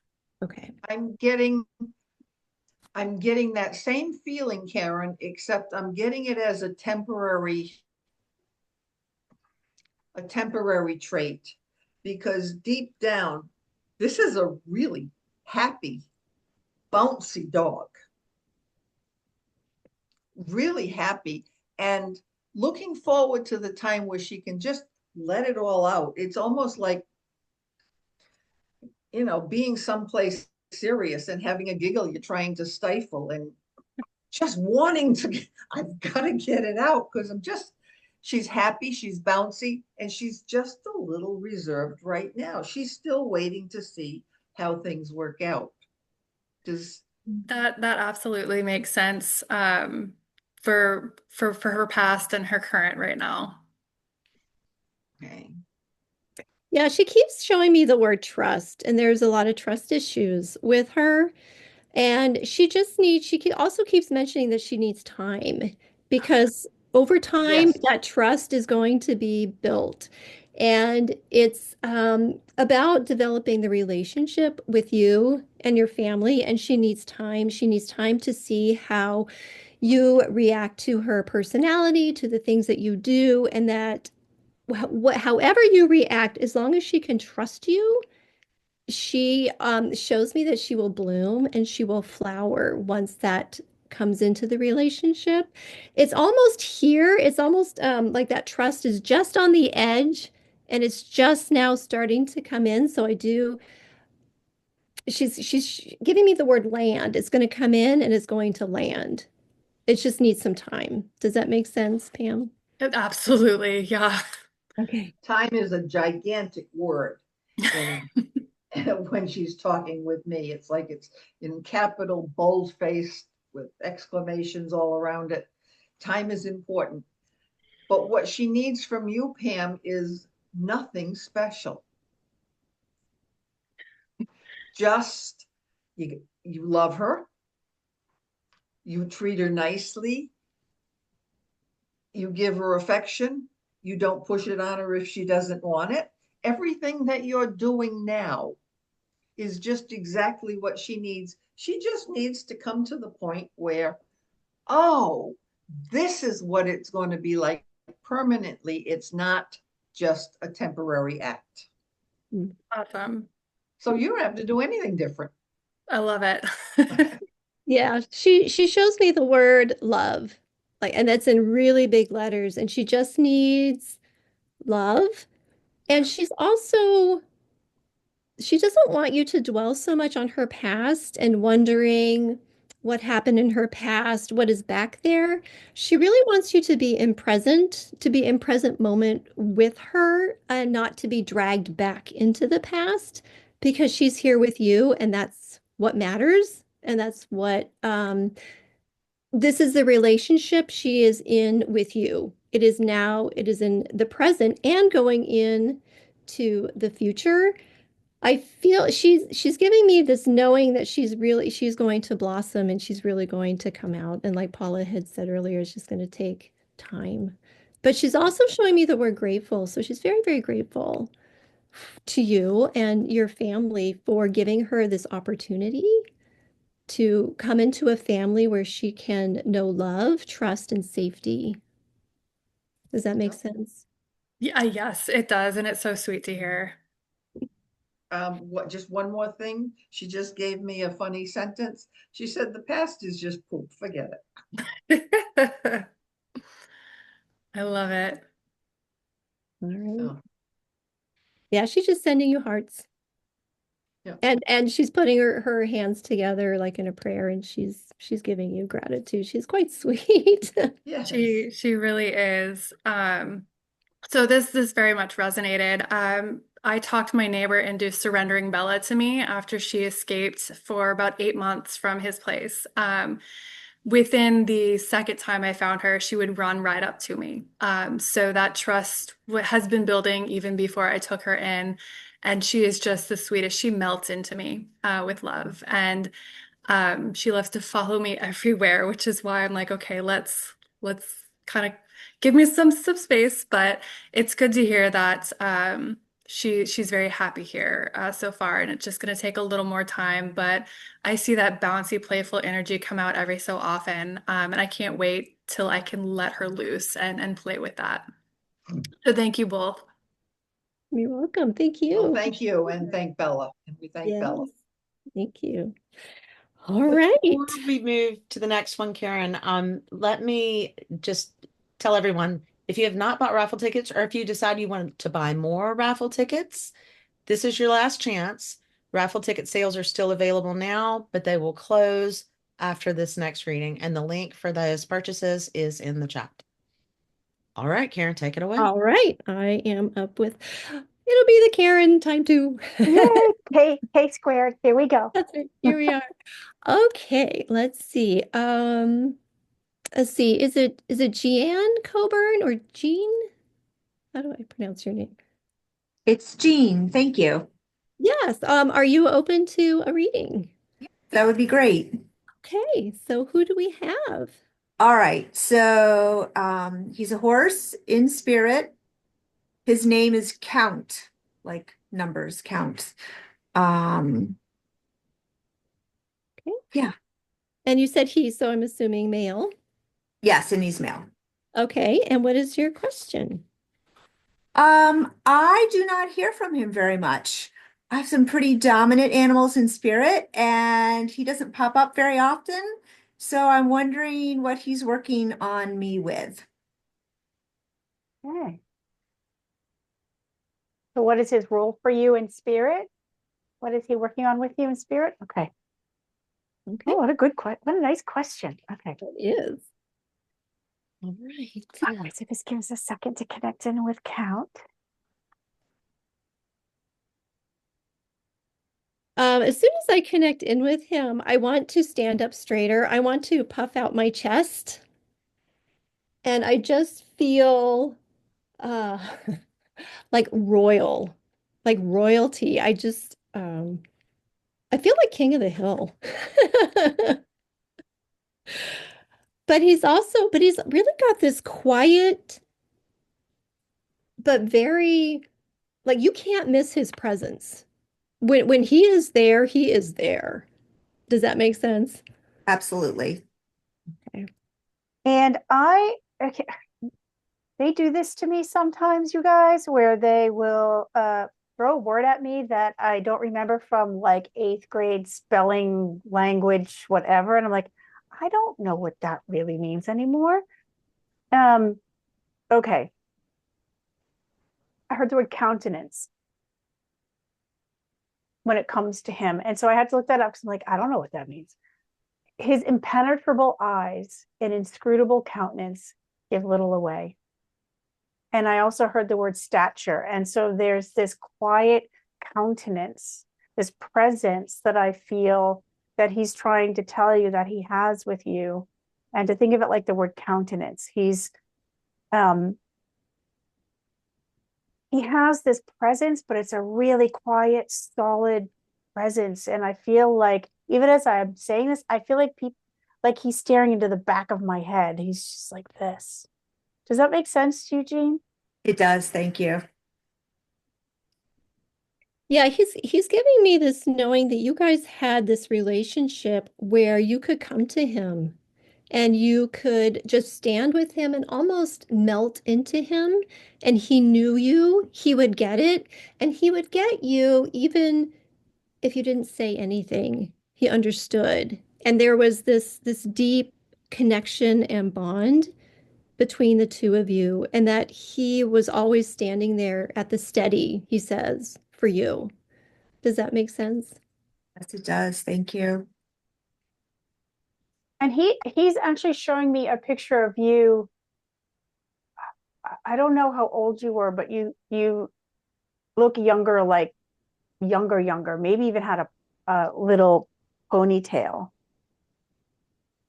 Okay. I'm getting that same feeling, Karen, except I'm getting it as a temporary trait, because deep down, this is a really happy, bouncy dog. Really happy and looking forward to the time where she can just let it all out. It's almost like, being someplace serious and having a giggle you're trying to stifle, and just wanting to, I've got to get it out because she's happy, she's bouncy, and she's just a little reserved right now. She's still waiting to see how things work out. Does That absolutely makes sense for her past and her current right now. okay. Yeah, she keeps showing me the word trust, and there's a lot of trust issues with her. And also keeps mentioning that she needs time because over time, Yes. that trust is going to be built. And it's about developing the relationship with you and your family. And she needs time. She needs time to see how you react to her personality, to the things that you do, and that however you react, as long as she can trust you, she shows me that she will bloom and she will flower once that comes into the relationship. It's almost here. It's almost like that trust is just on the edge and it's just now starting to come in. So she's giving me the word land. It's going to come in and it's going to land. It just needs some time. Does that make sense, Pam? Absolutely, yeah. Okay. Time is a gigantic word. And when she's talking with me, it's like it's in capital bold-faced with exclamations all around it. Time is important. But what she needs from you, Pam, is nothing special. Just you love her, you treat her nicely, you give her affection, you don't push it on her if she doesn't want it. Everything that you're doing now is just exactly what she needs. She just needs to come to the point where, oh, this is what it's going to be like permanently. It's not just a temporary act. Awesome. So you don't have to do anything different. I love it. Yeah, she shows me the word love. Like, and that's in really big letters, and she just needs love. And she doesn't want you to dwell so much on her past and wondering what happened in her past, what is back there. She really wants you to be in present moment with her and not to be dragged back into the past because she's here with you and that's what matters. And that's what this is the relationship she is in with you. It is now, it is in the present and going in to the future. I feel she's giving me this knowing that she's going to blossom and she's really going to come out. And like Paula had said earlier, it's just going to take time. But she's also showing me that we're grateful. So she's very, very grateful to you and your family for giving her this opportunity to come into a family where she can know love, trust, and safety. Does that make sense? Yeah, yes, it does. And it's so sweet to hear. Just one more thing. She just gave me a funny sentence. She said, the past is just poop. Forget it. I love it. All right. Oh, Yeah, she's just sending you hearts. yeah. And she's putting her hands together like in a prayer, and she's giving you gratitude. She's quite sweet. Yes. She really is. So this very much resonated. I talked my neighbor into surrendering Bella to me after she escaped for about 8 months from his place. Within the second time I found her, she would run right up to me. So that trust has been building even before I took her in, and she is just the sweetest. She melts into me with love, and she loves to follow me everywhere, which is why I'm like, okay, let's kind of give me some space. But it's good to hear that she's very happy here so far, and it's just going to take a little more time. But I see that bouncy, playful energy come out every so often, and I can't wait till I can let her loose and play with that. So thank you both. You're welcome. Thank Well, you. thank you and thank Bella. And we thank Bella. Yes. Thank you. All Before right. we move to the next one, Karen, let me just tell everyone, if you have not bought raffle tickets or if you decide you want to buy more raffle tickets, this is your last chance. Raffle ticket sales are still available now, but they will close after this next reading, and the link for those purchases is in the chat. All right, Karen, take it away. All right. I am up with, it'll be the Karen time too. Yay, K squared. Here we go. That's right. Here we are. Okay, let's see. Let's see. Is it Jeanne Coburn or Jean? How do I pronounce your name? It's Jean. Thank you. Yes. Are you open to a reading? That would be great. Okay, so who do we have? All right. So he's a horse in spirit. His name is Count, like numbers, Count. Um, Okay. yeah. And you said he, so I'm assuming male. Yes, and he's male. Okay, and what is your question? I do not hear from him very much. I have some pretty dominant animals in spirit, and he doesn't pop up very often. So I'm wondering what he's working on me with. Okay. So what is his role for you in spirit? What is he working on with you in spirit? Okay. Okay. Oh, what a good question. What a nice question. Okay. It is. All right. So this gives us a second to connect in with Count. As soon as I connect in with him, I want to stand up straighter. I want to puff out my chest. And I just feel uh like royalty. I feel like king of the hill. But he's really got this quiet, but very, like you can't miss his presence. When he is there, he is there. Does that make sense? Absolutely. Okay. And okay, they do this to me sometimes, you guys, where they will throw a word at me that I don't remember from like 8th grade spelling, language, whatever. And I'm like, I don't know what that really means anymore. Okay. I heard the word countenance when it comes to him. And so I had to look that up because I'm like, I don't know what that means. His impenetrable eyes and inscrutable countenance give little away. And I also heard the word stature. And so there's this quiet countenance, this presence that I feel that he's trying to tell you that he has with you. And to think of it like the word countenance, he has this presence, but it's a really quiet, solid presence. And I feel like, even as I'm saying this, I feel like he's staring into the back of my head. He's just like this. Does that make sense to you, Jean? It does. Thank you. Yeah, he's giving me this knowing that you guys had this relationship where you could come to him and you could just stand with him and almost melt into him. And he knew you, he would get it, and he would get you even if you didn't say anything. He understood. And there was this deep connection and bond between the two of you, and that he was always standing there at the steady, he says, for you. Does that make sense? Yes, it does. Thank you. And he's actually showing me a picture of you. I don't know how old you were, but you look younger, like younger, maybe even had a little ponytail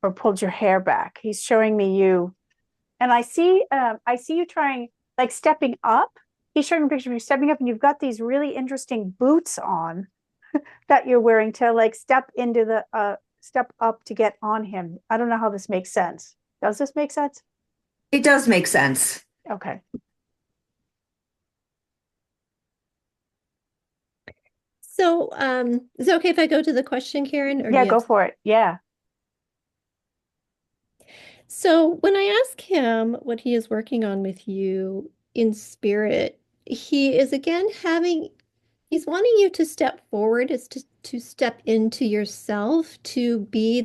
or pulled your hair back. He's showing me you, and I see you trying, like, stepping up. He's showing me a picture of you stepping up, and you've got these really interesting boots on that you're wearing to, like, step up to get on him. I don't know how this makes sense. Does this make sense? It does make sense. Okay. So, is it okay if I go to the question, Karen? Or do Yeah, you go have... for it. Yeah. So when I ask him what he is working on with you in spirit, he is again he's wanting you to step forward, is to step into yourself, to be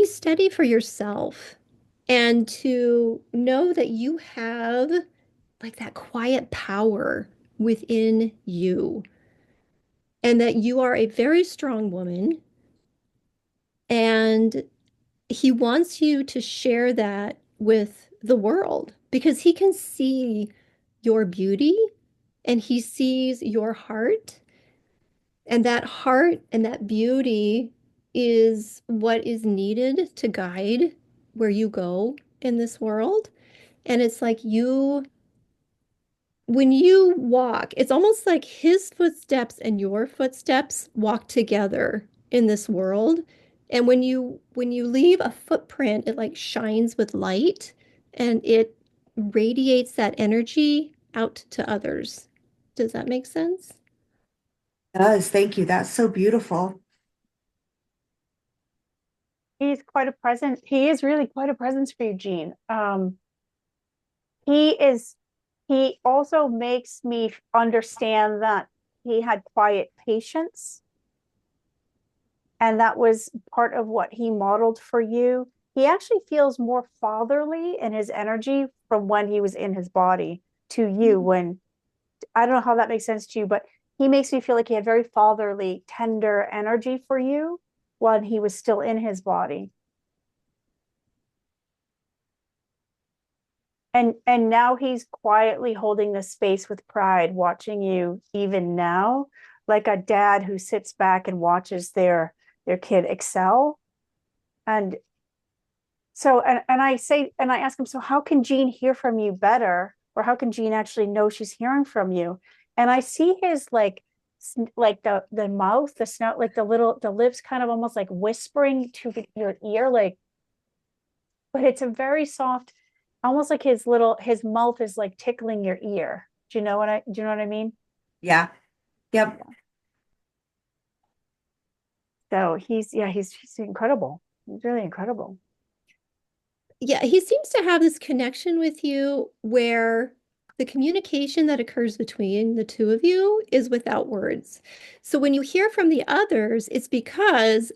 steady for yourself, and to know that you have like that quiet power within you, and that you are a very strong woman, and he wants you to share that with the world because he can see your beauty and he sees your heart. And that heart and that beauty is what is needed to guide where you go in this world. And it's like when you walk, it's almost like his footsteps and your footsteps walk together in this world. And when you leave a footprint, it like shines with light and it radiates that energy out to others. Does that make sense? It does. Thank you. That's so beautiful. He's quite a presence. He is really quite a presence for you, Jean. He also makes me understand that he had quiet patience. And that was part of what he modeled for you. He actually feels more fatherly in his energy from when he was in his body to you. When, I don't know how that makes sense to you, but he makes me feel like he had very fatherly, tender energy for you when he was still in his body. And now he's quietly holding the space with pride, watching you even now, like a dad who sits back and watches their kid excel. And so, and I ask him, so how can Jean hear from you better? Or how can Jean actually know she's hearing from you? And I see his like the mouth, the snout, like the lips kind of almost like whispering to your ear, like, but it's a very soft, almost like his mouth is like tickling your ear. Do you know what I mean? Yeah. Yep. So he's incredible. He's really incredible. Yeah, he seems to have this connection with you where the communication that occurs between the two of you is without words. So when you hear from the others, it's because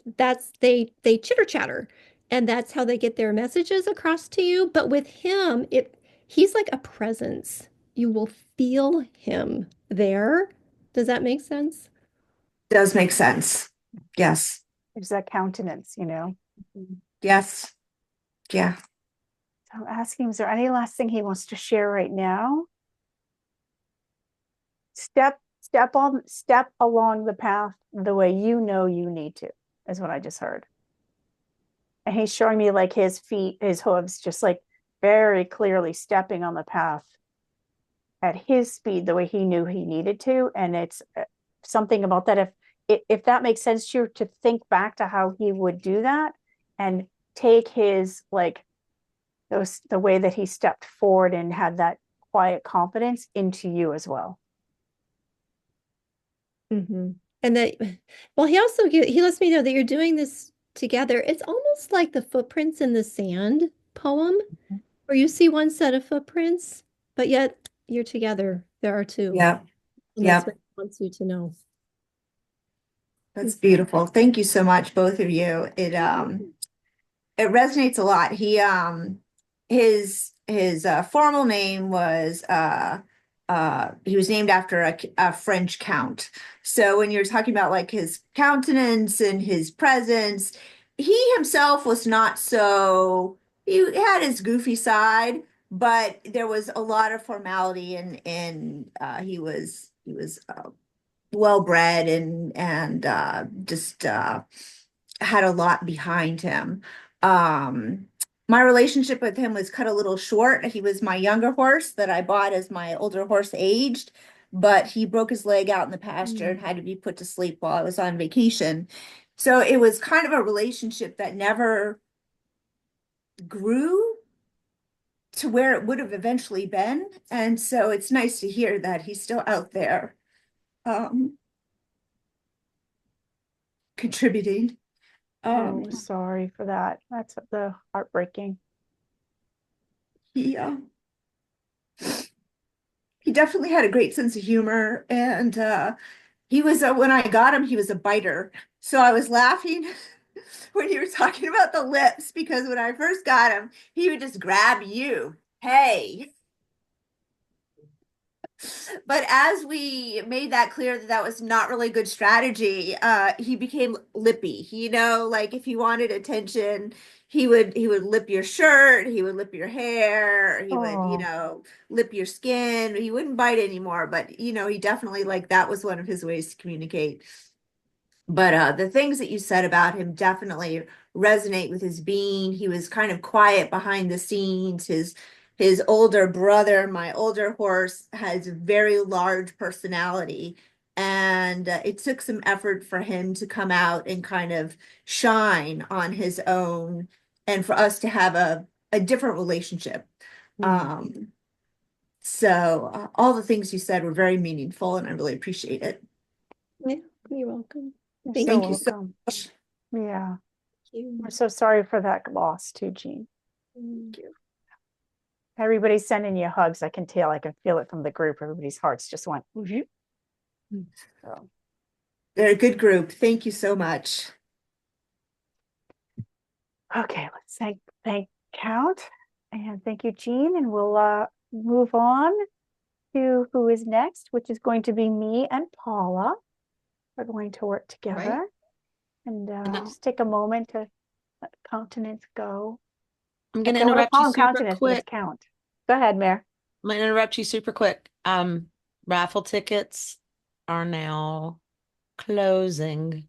they chitter chatter and that's how they get their messages across to you. But with him, he's like a presence. You will feel him there. Does that make sense? Does make sense. Yes. There's that countenance, Yes. Yeah. So I'm asking him, is there any last thing he wants to share right now? Step along the path the way you know you need to, is what I just heard. And he's showing me like his feet, his hooves, just like very clearly stepping on the path at his speed, the way he knew he needed to. And it's something about that. If that makes sense to you, to think back to how he would do that and take his, like, the way that he stepped forward and had that quiet confidence into you as well. Mm-hmm. And that, well, he lets me know that you're doing this together. It's almost like the footprints in the sand poem, where you see one set of footprints, but yet you're together. There are two. Yeah. And that's Yep. what he wants you to know. That's beautiful. Thank you so much, both of you. It resonates a lot. His formal name was he was named after a French count. So when you're talking about like his countenance and his presence, he himself was not so, he had his goofy side, but there was a lot of formality, and he was well bred, and just had a lot behind him. Um, my relationship with him was cut a little short. He was my younger horse that I bought as my older horse aged, but he broke his leg out in the pasture and had to be put to sleep while I was on vacation. So it was kind of a relationship that never grew to where it would have eventually been. And so it's nice to hear that he's still out there, contributing. Oh, sorry for that. That's the heartbreaking. He definitely had a great sense of humor, and he was when I got him, he was a biter. So I was laughing when you were talking about the lips, because when I first got him, he would just grab you. Hey. But as we made that clear that that was not really good strategy, he became lippy. Like if he wanted attention, he would lip your shirt, he would lip your hair, he would, lip your skin. He wouldn't bite anymore, but he definitely, like, that was one of his ways to communicate. But the things that you said about him definitely resonate with his being. He was kind of quiet behind the scenes. His older brother, my older horse, has a very large personality, and it took some effort for him to come out and kind of shine on his own, and for us to have a different relationship. So all the things you said were very meaningful, and I really appreciate it. Yeah, you're welcome. You're Thank so you. welcome. Yeah. Thank you. We're so sorry for that loss too, Jean. Thank you. Everybody's sending you hugs. I can tell. I can feel it from the group. Everybody's hearts just went. So. They're a good group. Thank you so much. Okay, let's thank Count, and thank you, Jean, and we'll move on to who is next, which is going to be me and Paula. We're going to work together, and just take a moment to let countenance go. I'm going to Don't wanna interrupt call you him super countenance, but it's quick. Count. Go ahead, Mayor. I'm going to interrupt you super quick. Raffle tickets are now closing.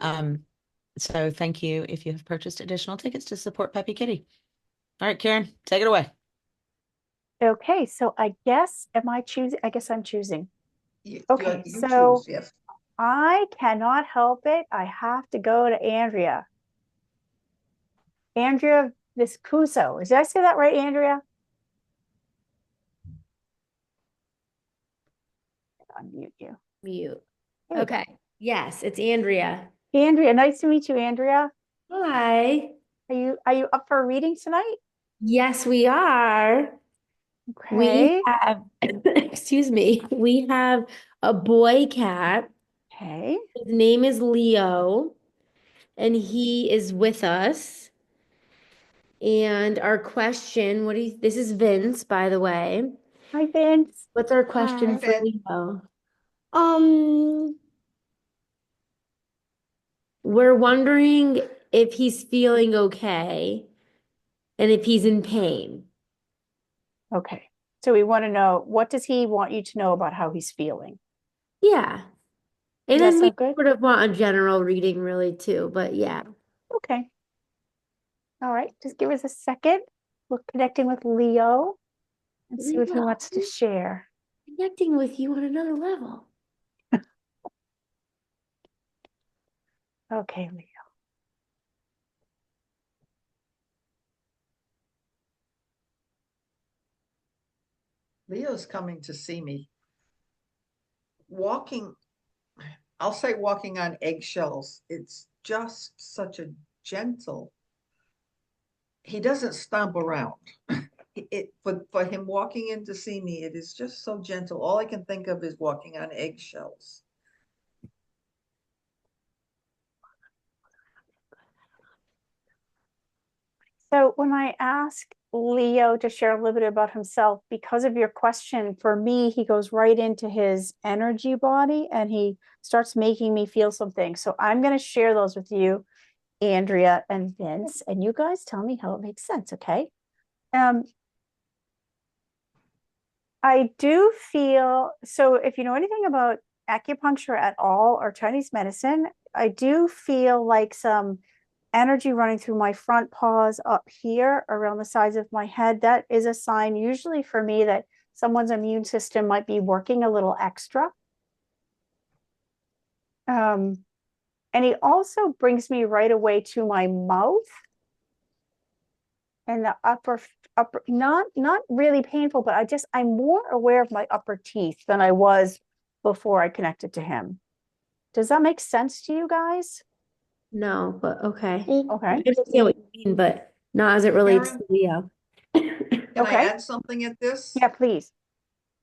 So thank you if you have purchased additional tickets to support Peppy Kitty. All right, Karen, take it away. Okay, so I guess I'm choosing. Okay, You so choose, yes. I cannot help it. I have to go to Andrea. Andrea Viscuso. Did I say that right, Andrea? Unmute you. Mute. There you Okay. Yes, it's Andrea. Andrea, nice to meet you, Andrea. Hi. Are you up for a reading tonight? Yes, we are. Okay. We have, excuse me, we have a boy cat. Okay. His name is Leo, and he is with us. And our question, this is Vince, by the way. Hi, Vince. What's our question Hi, for Vince. Leo? We're wondering if he's feeling okay and if he's in pain. Okay. So we want to know, what does he want you to know about how he's feeling? Yeah. And Does that then we sound good? sort of want a general reading really too, but yeah. Okay. All right. Just give us a second. We're connecting with Leo and see what he Leo, wants to share. connecting with you on another level. Okay, Leo. Leo's coming to see me. I'll say walking on eggshells. It's just such a gentle. He doesn't stomp around. For him walking in to see me, it is just so gentle. All I can think of is walking on eggshells. So when I ask Leo to share a little bit about himself, because of your question, for me, he goes right into his energy body and he starts making me feel something. So I'm going to share those with you, Andrea and Vince, and you guys tell me how it makes sense, okay? I do feel, so if you know anything about acupuncture at all or Chinese medicine, I do feel like some energy running through my front paws up here around the sides of my head. That is a sign usually for me that someone's immune system might be working a little extra. And he also brings me right away to my mouth and the upper, not really painful, but I'm more aware of my upper teeth than I was before I connected to him. Does that make sense to you guys? No, but okay. Okay. I understand what you mean, but not as it relates to Karen? Leo. Can I Okay. add something at this? Yeah, please.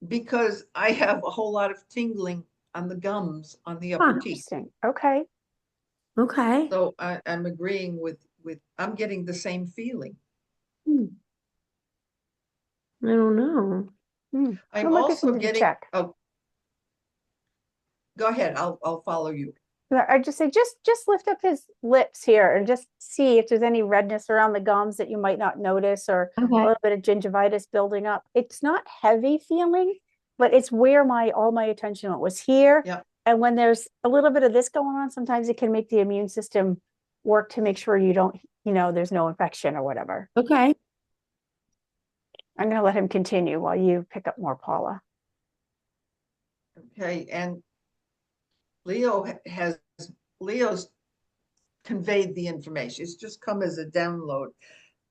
Because I have a whole lot of tingling on the gums on the upper teeth. Interesting. Okay. Okay. So I'm agreeing with, I'm getting the same feeling. I don't know. I'm Well, look, I also can getting, check. oh, go ahead, I'll follow you. I just say, just lift up his lips here and just see if there's any redness around the gums that you might not notice or a Okay. little bit of gingivitis building up. It's not heavy feeling, but it's where all my attention was here. Yeah. And when there's a little bit of this going on, sometimes it can make the immune system work to make sure you don't, there's no infection or whatever. Okay. I'm going to let him continue while you pick up more, Paula. Okay, and Leo's conveyed the information. It's just come as a download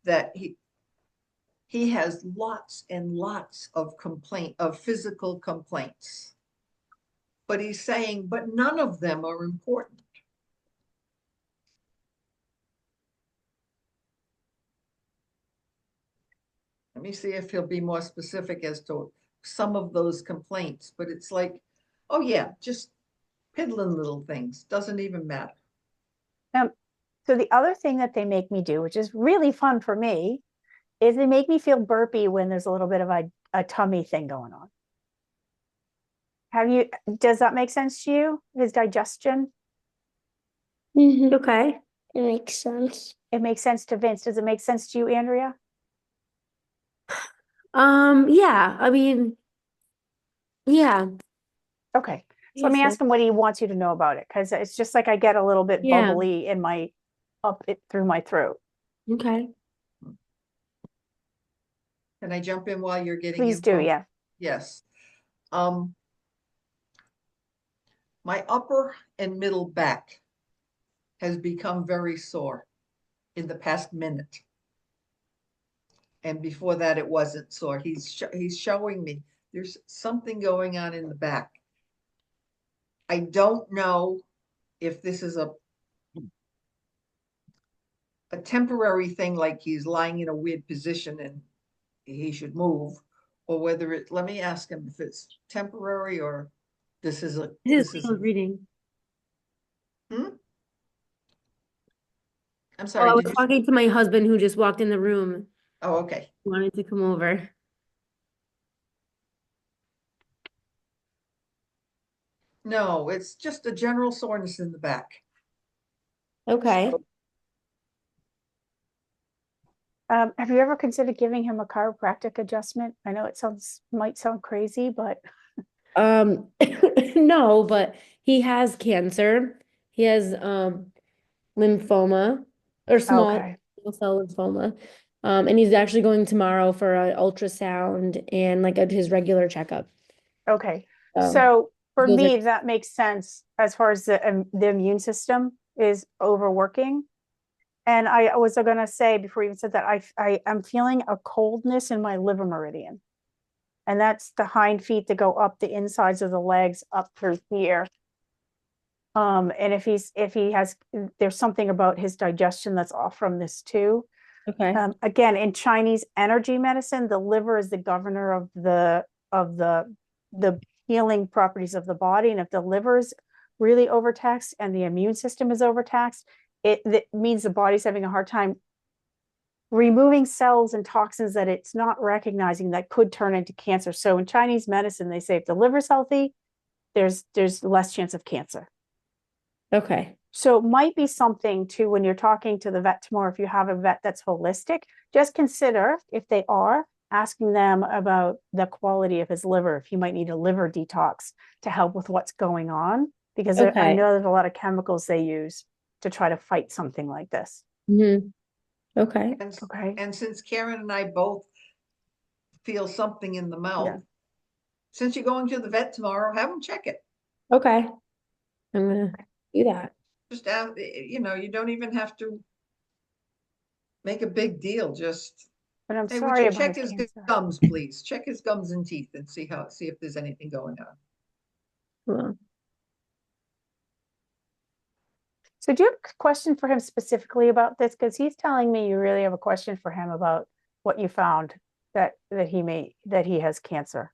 that he has lots and lots of physical complaints. But he's saying, but none of them are important. Let me see if he'll be more specific as to some of those complaints, but it's like, oh yeah, just piddling little things, doesn't even matter. So the other thing that they make me do, which is really fun for me, is they make me feel burpy when there's a little bit of a tummy thing going on. Does that make sense to you? His digestion? Okay. It makes sense. It makes sense to Vince. Does it make sense to you, Andrea? Yeah, I mean, yeah. Okay. So let me ask him what he wants you to know about it, because it's just like I get a little bit Yeah. bubbly in through my throat. Okay. Can I jump in while you're getting Please do, info? yeah. Yes. My upper and middle back has become very sore in the past minute. And before that, it wasn't sore. He's showing me there's something going on in the back. I don't know if this is a temporary thing, like he's lying in a weird position and he should move, or whether let me ask him if it's temporary or this is a reading. I'm sorry. I was talking to my husband who just walked in the room. Oh, okay. He wanted to come over. No, it's just a general soreness in the back. Okay. Have you ever considered giving him a chiropractic adjustment? I know it might sound crazy, but No, but he has cancer. He has lymphoma or small Okay. cell lymphoma. And he's actually going tomorrow for an ultrasound and like his regular checkup. Okay. So for those me, are- that makes sense as far as the immune system is overworking. And I was going to say before you even said that, I am feeling a coldness in my liver meridian. And that's the hind feet that go up the insides of the legs up through here. And if there's something about his digestion that's off from this too. Okay. Again, in Chinese energy medicine, the liver is the governor of the healing properties of the body. And if the liver is really overtaxed and the immune system is overtaxed, it means the body's having a hard time removing cells and toxins that it's not recognizing that could turn into cancer. So in Chinese medicine, they say if the liver's healthy, there's less chance of cancer. Okay. So it might be something to, when you're talking to the vet tomorrow, if you have a vet that's holistic, just consider, if they are, asking them about the quality of his liver, if he might need a liver detox to help with what's going on, because I Okay. know there's a lot of chemicals they use to try to fight something like this. Mm-hmm. Okay. And since Karen and I both feel something in the mouth, since you're going to the vet tomorrow, have them check it. Okay. I'm gonna do that. Just ask, you don't even have to make a big deal. Just, But I'm hey, sorry would you about check his his cancer. gums, please? Check his gums and teeth and see if there's anything going on. Well, So do you have a question for him specifically about this? Because he's telling me you really have a question for him about what you found that he has cancer.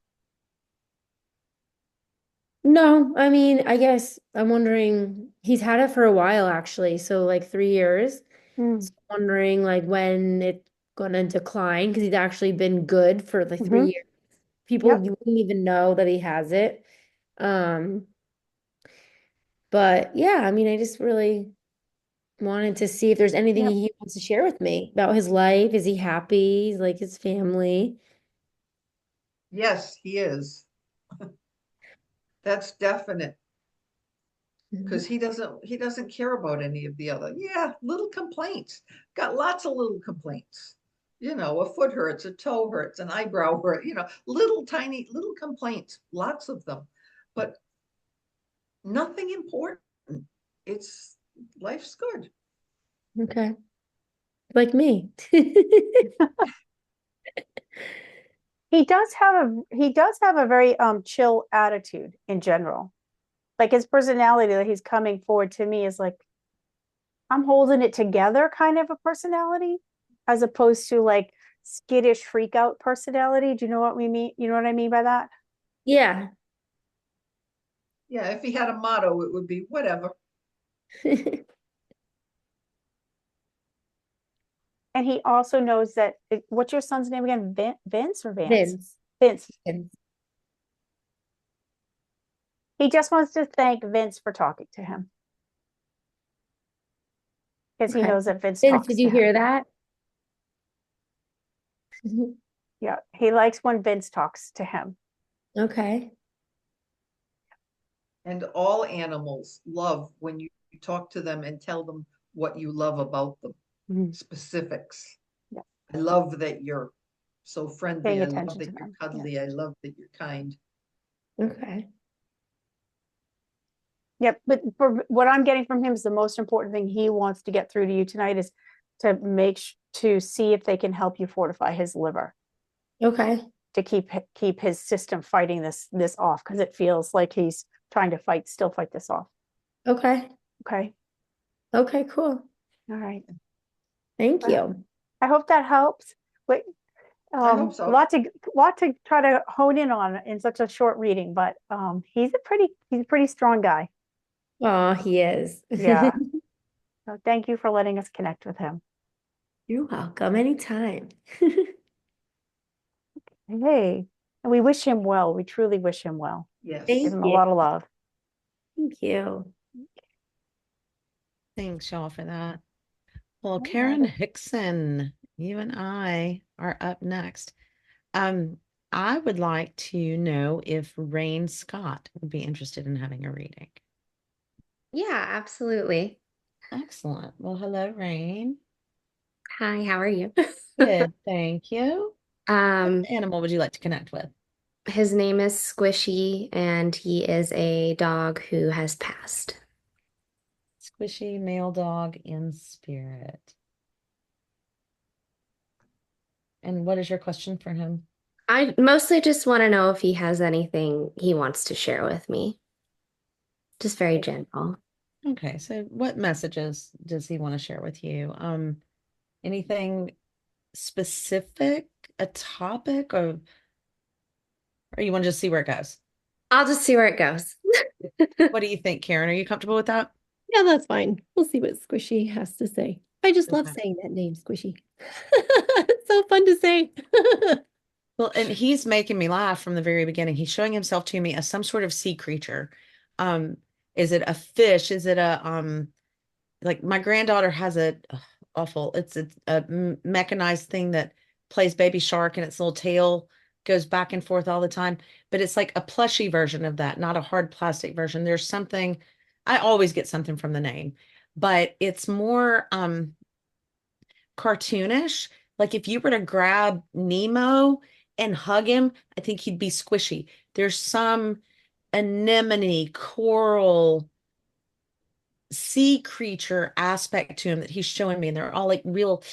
no, I mean, I guess I'm wondering, he's had it for a while actually, so like 3 years. Hmm. So I'm wondering like when it's gonna decline because he's actually been good for like 3 years. People Yep. you wouldn't even know that he has it. Um, but yeah, I mean, I just really wanted to see if there's anything Yep. he wants to share with me about his life. Is he happy? Like his family? Yes, he is. That's definite. Because he doesn't care about any of the other. Yeah, little complaints. Got lots of little complaints. A foot hurts, a toe hurts, an eyebrow hurt, little tiny little complaints, lots of them. But nothing important. It's life's good. Okay. Like me. He does have a very chill attitude in general. Like his personality that he's coming forward to me is like, I'm holding it together kind of a personality, as opposed to like skittish freak out personality. Do you know what we mean? You know what I mean by that? Yeah. Yeah, if he had a motto, it would be whatever. And he also knows that what's your son's name again? Vince or Vance? Vince. Vince. He just wants to thank Vince for talking to him. Because he Okay. knows that Vince Vince, talks did to you him. hear that? Yeah, he likes when Vince talks to him. Okay. And all animals love when you talk to them and tell them what you love about them. Specifics. Yeah. I love that you're so friendly. Paying I love attention that to you're them. cuddly. Yeah. I love that you're kind. Okay. Yep, but for what I'm getting from him is the most important thing he wants to get through to you tonight is to to see if they can help you fortify his liver Okay. to keep his system fighting this off, because it feels like he's trying to still fight this off. Okay. Okay. Okay, cool. All right. Thank you. I hope that helps. Wait, I hope so. lot to try to hone in on in such a short reading, but he's a pretty strong guy. Oh, he is. Yeah. So thank you for letting us connect with him. You're welcome. Anytime. Hey, and we wish him well. We truly wish him well. Yes. Give him a lot of love. Thank you. Thanks, y'all, for that. Well, Karen Hickson, you and I are up next. I would like to know if Rain Scott would be interested in having a reading. Yeah, absolutely. Excellent. Well, hello, Rain. Hi, how are you? Good, thank you. What Um, animal would you like to connect with? his name is Squishy, and he is a dog who has passed. Squishy male dog in spirit. And what is your question for him? I mostly just want to know if he has anything he wants to share with me. Just very general. Okay, so what messages does he want to share with you? Anything specific, a topic, or you want to just see where it goes? I'll just see where it goes. What do you think, Karen? Are you comfortable with that? Yeah, that's fine. We'll see what Squishy has to say. I just love Okay. saying that name, Squishy. It's so fun to say. Well, and he's making me laugh from the very beginning. He's showing himself to me as some sort of sea creature. Um, is it a fish? Is it a like my granddaughter has a awful, it's a mechanized thing that plays baby shark and its little tail goes back and forth all the time, but it's like a plushy version of that, not a hard plastic version. There's something, I always get something from the name, but it's more cartoonish. Like if you were to grab Nemo and hug him, I think he'd be squishy. There's some anemone, coral, sea creature aspect to him that he's showing me, and they're all like real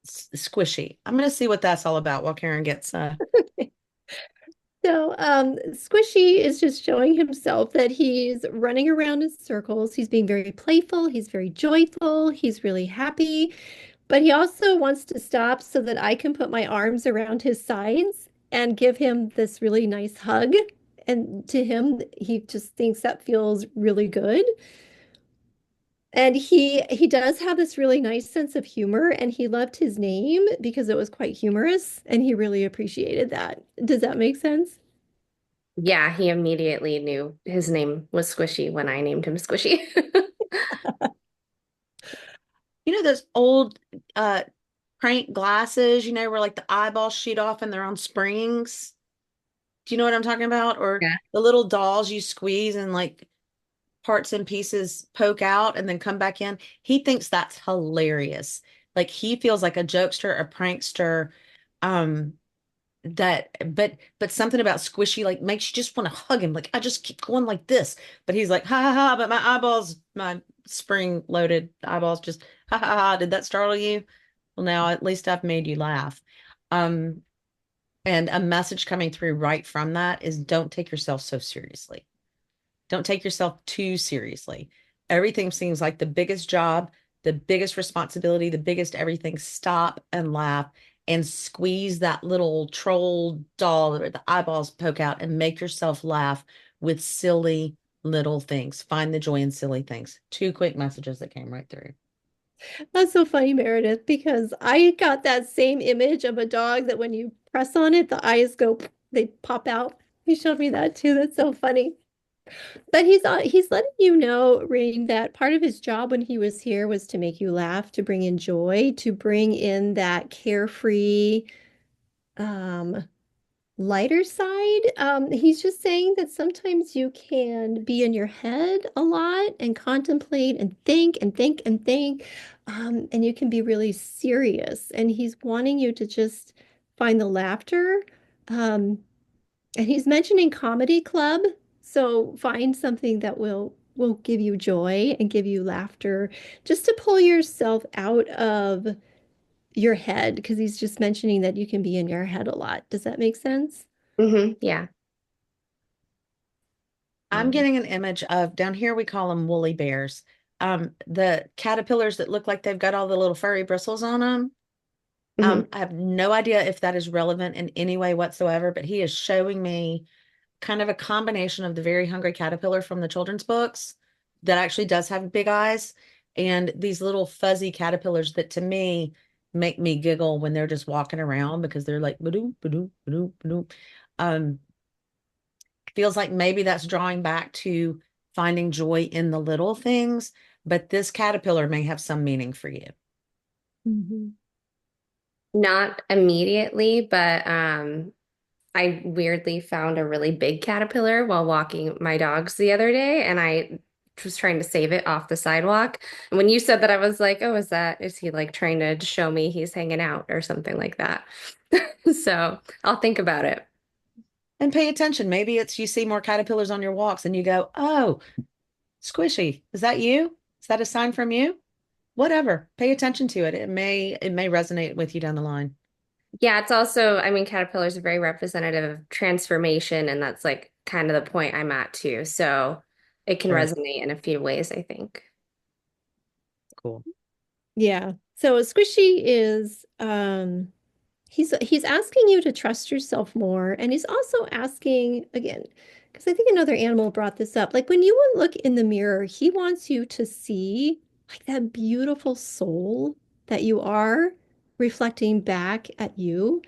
squishy. I'm gonna see what that's all about while Karen gets So, Squishy is just showing himself that he's running around in circles. He's being very playful. He's very joyful. He's really happy. But he also wants to stop so that I can put my arms around his sides and give him this really nice hug. And to him, he just thinks that feels really good. And he does have this really nice sense of humor, and he loved his name because it was quite humorous, and he really appreciated that. Does that make sense? Yeah, he immediately knew his name was Squishy when I named him Squishy. you know those old crank glasses, where like the eyeballs shoot off and they're on springs. Do you know what I'm talking about? Or Yeah. the little dolls you squeeze and like parts and pieces poke out and then come back in. He thinks that's hilarious. Like he feels like a jokester, a prankster. Um, but something about squishy like makes you just want to hug him. Like I just keep going like this. But he's like, ha ha ha, but my eyeballs, my spring loaded eyeballs just ha ha ha. Did that startle you? Well, now at least I've made you laugh. Um, and a message coming through right from that is don't take yourself so seriously. Don't take yourself too seriously. Everything seems like the biggest job, the biggest responsibility, the biggest everything. Stop and laugh and squeeze that little troll doll where the eyeballs poke out and make yourself laugh with silly little things. Find the joy in silly things. Two quick messages that came right through. That's so funny, Meredith, because I got that same image of a dog that when you press on it, the eyes go, they pop out. He showed me that too. That's so funny. But he's letting you know, Rain, that part of his job when he was here was to make you laugh, to bring in joy, to bring in that carefree, um, lighter side. He's just saying that sometimes you can be in your head a lot and contemplate and think and think and think, and you can be really serious. And he's wanting you to just find the laughter. Um, and he's mentioning comedy club. So find something that will give you joy and give you laughter, just to pull yourself out of your head, because he's just mentioning that you can be in your head a lot. Does that make sense? Yeah. I'm getting an image of down here, we call them woolly bears. The caterpillars that look like they've got all the little furry bristles on them. I have no idea if that is relevant in any way whatsoever, but he is showing me kind of a combination of the very hungry caterpillar from the children's books that actually does have big eyes and these little fuzzy caterpillars that to me make me giggle when they're just walking around because they're like ba-doom, ba-doom, ba-doom, ba-doom. Um, feels like maybe that's drawing back to finding joy in the little things, but this caterpillar may have some meaning for you. Not immediately, but I weirdly found a really big caterpillar while walking my dogs the other day, and I was trying to save it off the sidewalk. And when you said that, I was like, oh, is he like trying to show me he's hanging out or something like that? So I'll think about it. And pay attention. Maybe it's you see more caterpillars on your walks and you go, oh, squishy. Is that you? Is that a sign from you? Whatever. Pay attention to it. It may resonate with you down the line. Yeah, it's also, I mean, caterpillars are very representative of transformation, and that's like kind of the point I'm at too. So it can Sure. resonate in a few ways, I think. Cool. Yeah. So Squishy is he's asking you to trust yourself more, and he's also asking again, because I think another animal brought this up. Like when you look in the mirror, he wants you to see like that beautiful soul that you are reflecting back at you.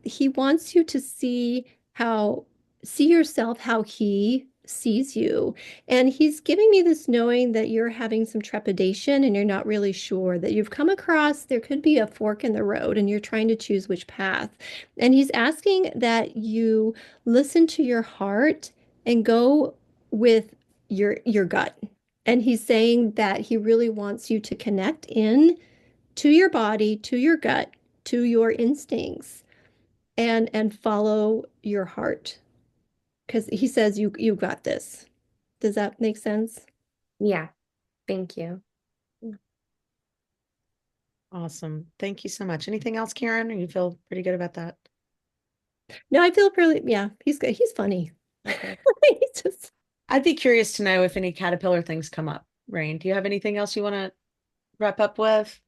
He wants you to see yourself how he sees you. And he's giving me this knowing that you're having some trepidation and you're not really sure that you've come across, there could be a fork in the road and you're trying to choose which path. And he's asking that you listen to your heart and go with your gut. And he's saying that he really wants you to connect in to your body, to your gut, to your instincts and follow your heart because he says you got this. Does that make sense? Yeah, thank you. Awesome. Thank you so much. Anything else, Karen? Or you feel pretty good about that? No, I feel pretty, yeah, he's good. He's funny. Okay. He's just I'd be curious to know if any caterpillar things come up. Rain, do you have anything else you want to wrap up with?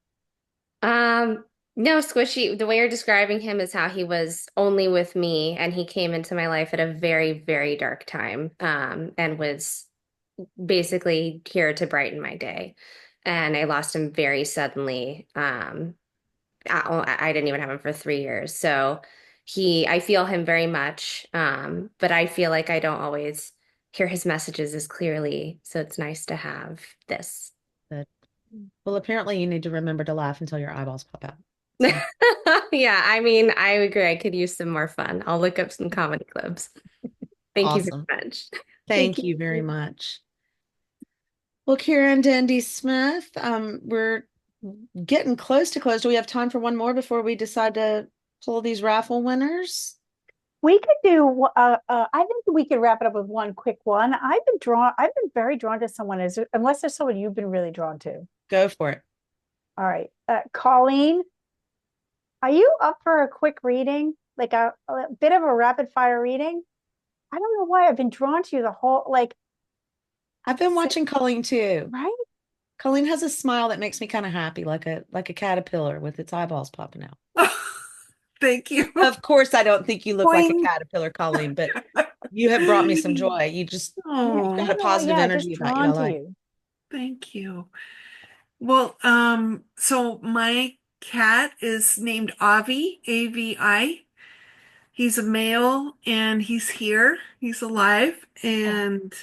No, Squishy, the way you're describing him is how he was only with me and he came into my life at a very, very dark time, and was basically here to brighten my day. And I lost him very suddenly. I didn't even have him for 3 years. So I feel him very much. But I feel like I don't always hear his messages as clearly. So it's nice to have this. Good. Well, apparently you need to remember to laugh until your eyeballs pop out. Yeah, I mean, I agree. I could use some more fun. I'll look up some comedy clips. Thank you Awesome. very much. Thank you very much. Well, Karen Dandy Smith, we're getting close to close. Do we have time for one more before we decide to pull these raffle winners? We could do, I think we could wrap it up with one quick one. I've been very drawn to someone, unless there's someone you've been really drawn to. Go for it. All right. Colleen, are you up for a quick reading? Like a bit of a rapid fire reading? I don't know why I've been drawn to you the whole, like. I've been watching Colleen too. Right? Colleen has a smile that makes me kind of happy, like a caterpillar with its eyeballs popping out. Thank you. Of course, I don't think you look like a Boing. caterpillar, Colleen, but you have brought me some joy. You've got a positive energy about you. I like. Thank you. Well, so my cat is named Avi, A-V-I. He's a male and he's here. He's alive, and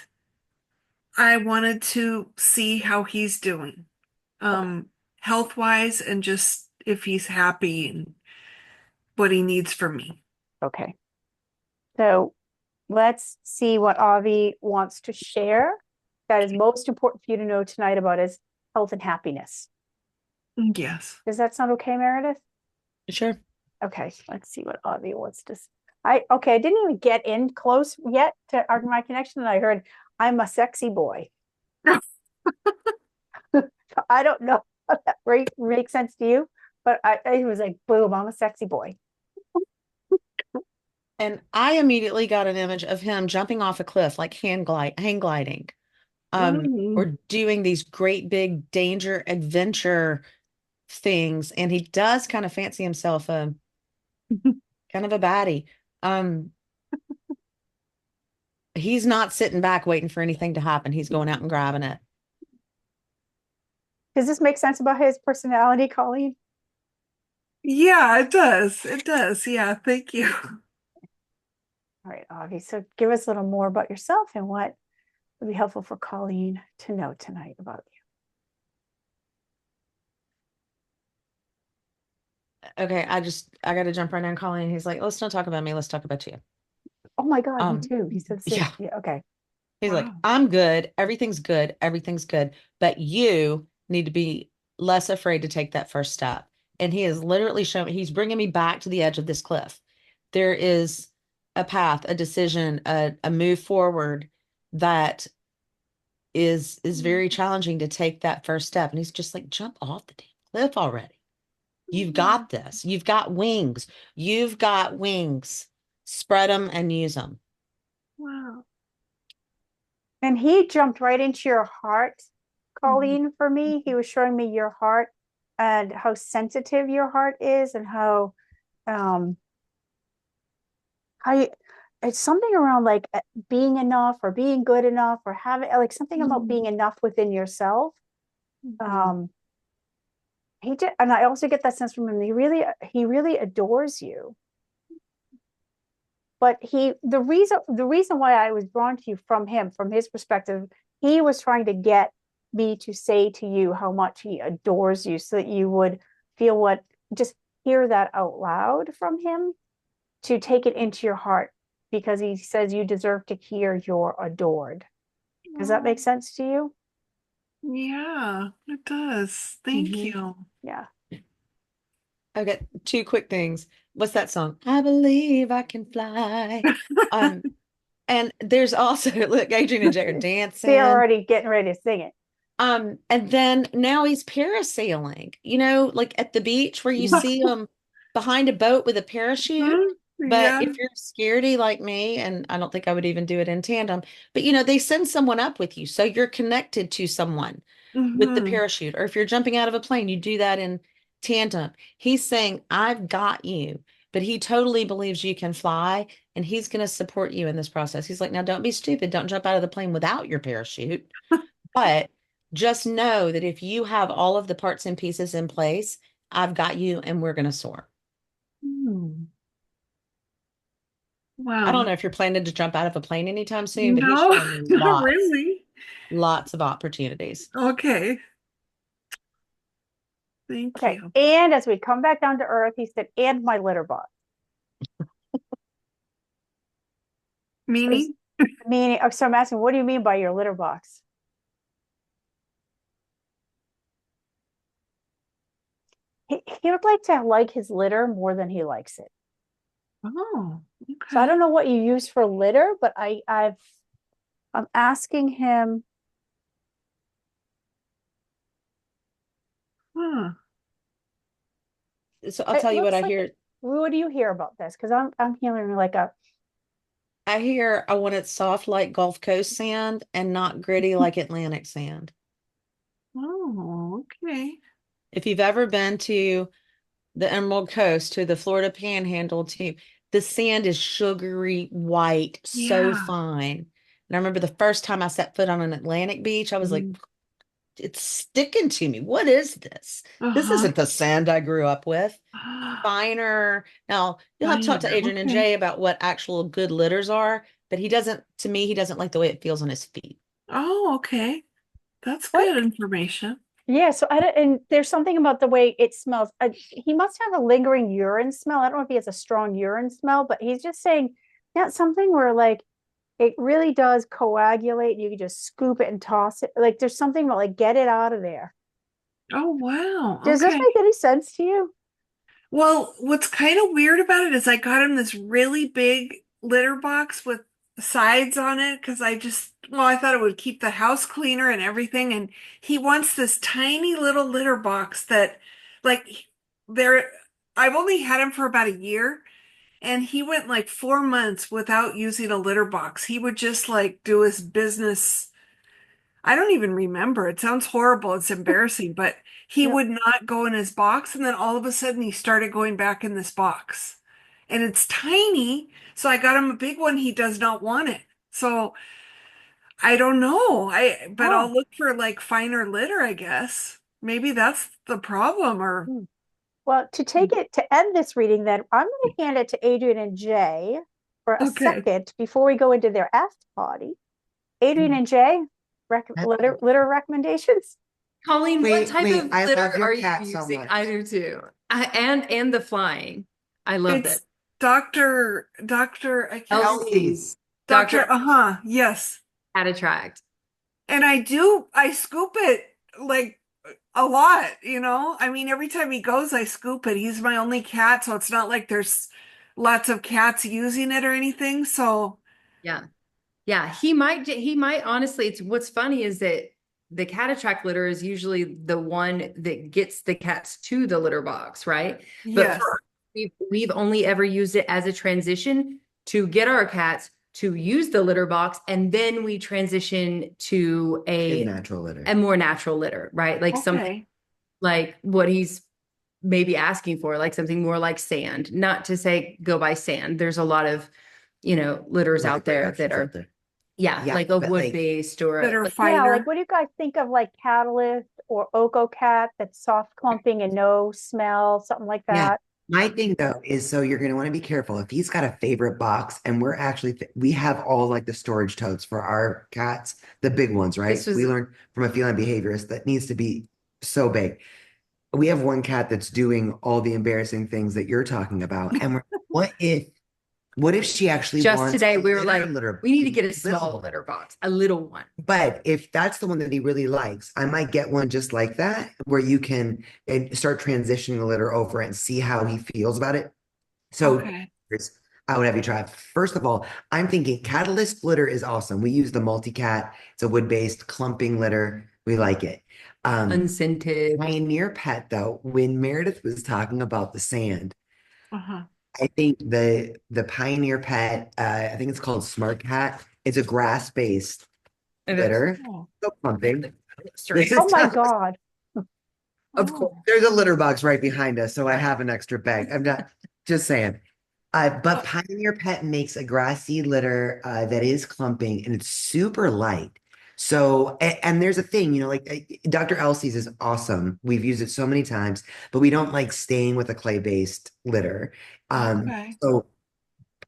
I wanted to see how he's doing, health-wise, and just if he's happy and what he needs from me. Okay. So let's see what Avi wants to share that is most important for you to know tonight about his health and happiness. Yes. Does that sound okay, Meredith? Sure. Okay, let's see what Avi wants to. I didn't even get in close yet to my connection, and I heard I'm a sexy boy. I don't know if that makes sense to you, but I was like, boom, I'm a sexy boy. And I immediately got an image of him jumping off a cliff, like hang gliding, or doing these great big danger adventure things. And he does kind of fancy himself kind of a baddie. He's not sitting back waiting for anything to happen. He's going out and grabbing it. Does this make sense about his personality, Colleen? Yeah, it does. It does. Yeah, thank you. All right, Avi. So give us a little more about yourself and what would be helpful for Colleen to know tonight about you. Okay, I got to jump right on Colleen. He's like, let's not talk about me. Let's talk about you. Oh my God, me too. He said, yeah. Okay. He's like, I'm good. Everything's good. Everything's good. But you need to be less afraid to take that first step. And he has literally shown, he's bringing me back to the edge of this cliff. There is a path, a decision, a move forward that is very challenging to take that first step. And he's just like, jump off the damn cliff already. You've got this. You've got wings. You've got wings. Spread them and use them. Wow. And he jumped right into your heart, Colleen, for me. He was showing me your heart and how sensitive your heart is and how you, it's something around like being enough or being good enough or having like something about being enough within yourself. He did, and I also get that sense from him. He really adores you. But the reason why I was drawn to you from him, from his perspective, he was trying to get me to say to you how much he adores you so that you would feel just hear that out loud from him, to take it into your heart, because he says you deserve to hear you're adored. Does that make sense to you? Yeah, it does. Thank you. Yeah. Okay, two quick things. What's that song? I believe I can fly. And there's also look, Adrian and Jay are dancing. They're already getting ready to sing it. And then now he's parasailing, like at the beach where you see him behind a boat with a parachute. But if you're scaredy like me, and I don't think I would even do it in tandem, but they send someone up with you. So you're connected to someone with the parachute. Or if you're jumping out of a plane, you do that in tandem. He's saying, I've got you, but he totally believes you can fly and he's going to support you in this process. He's like, now don't be stupid. Don't jump out of the plane without your parachute. But just know that if you have all of the parts and pieces in place, I've got you and we're going to soar. Wow. I don't know if you're planning to jump out of a plane anytime soon, but he's No, showing me not really. lots of opportunities. Okay. Thank Okay. you. And as we come back down to earth, he said, and my litter box. Meaning? So I'm asking, what do you mean by your litter box? He would like to like his litter more than he likes it. Oh, okay. So I don't know what you use for litter, but I'm asking him. So I'll tell you what I hear. What do you hear about this? Because I'm hearing I hear I want it soft like Gulf Coast sand and not gritty like Atlantic sand. Oh, okay. If you've ever been to the Emerald Coast, to the Florida Panhandle, the sand is sugary white, so fine. And I remember the first time I set foot on an Atlantic beach, I was like, it's sticking to me. What is this? This isn't the sand I grew up with. Finer. Now, you'll have to talk to Adrian and Jay about what actual good litters are, but he doesn't like the way it feels on his feet. Oh, okay. That's good information. Yeah, so and there's something about the way it smells. He must have a lingering urine smell. I don't know if he has a strong urine smell, but he's just saying that's something where it really does coagulate. You can just scoop it and toss it. Like there's something about get it out of there. Oh, wow. Does this make any sense to you? Well, what's kind of weird about it is I got him this really big litter box with sides on it because I thought it would keep the house cleaner and everything. And he wants this tiny little litter box that, I've only had him for about a year, and he went 4 months without using a litter box. He would just do his business. I don't even remember. It sounds horrible. It's embarrassing, but he would not go in his box. And then all of a sudden he started going back in this box, and it's tiny. So I got him a big one. He does not want it. So I don't know. But I'll look for finer litter, I guess. Maybe that's the problem or. Well, to end this reading, then I'm going to hand it to Adrian and Jay for a second before we go into their after party. Adrian and Jay, litter recommendations. Colleen, what type of I litter love your are you cat so using? much. I do too. And the flying. I love It's it. Dr. I can't. Elsie's. Dr. Yes. At Attract. And I scoop it a lot, I mean, every time he goes, I scoop it. He's my only cat, so it's not like there's lots of cats using it or anything. So yeah, he might honestly. It's what's funny is that the cat attract litter is usually the one that gets the cats to the litter box, right? Yes. But we've only ever used it as a transition to get our cats to use the litter box, and then we transition to His natural litter. a more natural litter, right? Like something like what he's maybe asking for, like something more like sand. Not to say go buy sand. There's a lot of, litters out there that are, like a wood-based or that are Yeah, finer. like what do you guys think of like Catalyst or OcoCat that's soft clumping and no smell, something like Yeah. that? My thing though is so you're going to want to be careful if he's got a favorite box, and we're actually we have all like the storage totes for our cats, the big ones, right? We learned from a feline behaviorist that needs to be so big. We have one cat that's doing all the embarrassing things that you're talking about, and what if she actually just wants today a we were like, litter? we need to get a small litter box, a little one. But if that's the one that he really likes, I might get one just like that, where you can start transitioning the litter over and see how he feels about it. So I would have you try it. First of all, I'm thinking Catalyst litter is awesome. We use the multi-cat. It's a wood-based clumping litter. We like it. Unscented. Pioneer Pet, though, when Meredith was talking about the sand, Uh-huh. I think the Pioneer Pet, I think it's called Smart Cat. It's a grass-based litter. So clumping. Oh my God. Of course, there's a litter box right behind us, so I have an extra bag. I'm not just saying. But Pioneer Pet makes a grassy litter that is clumping, and it's super light. So, and there's a thing, like Dr. Elsie's is awesome. We've used it so many times, but we don't like staying with a clay-based litter. So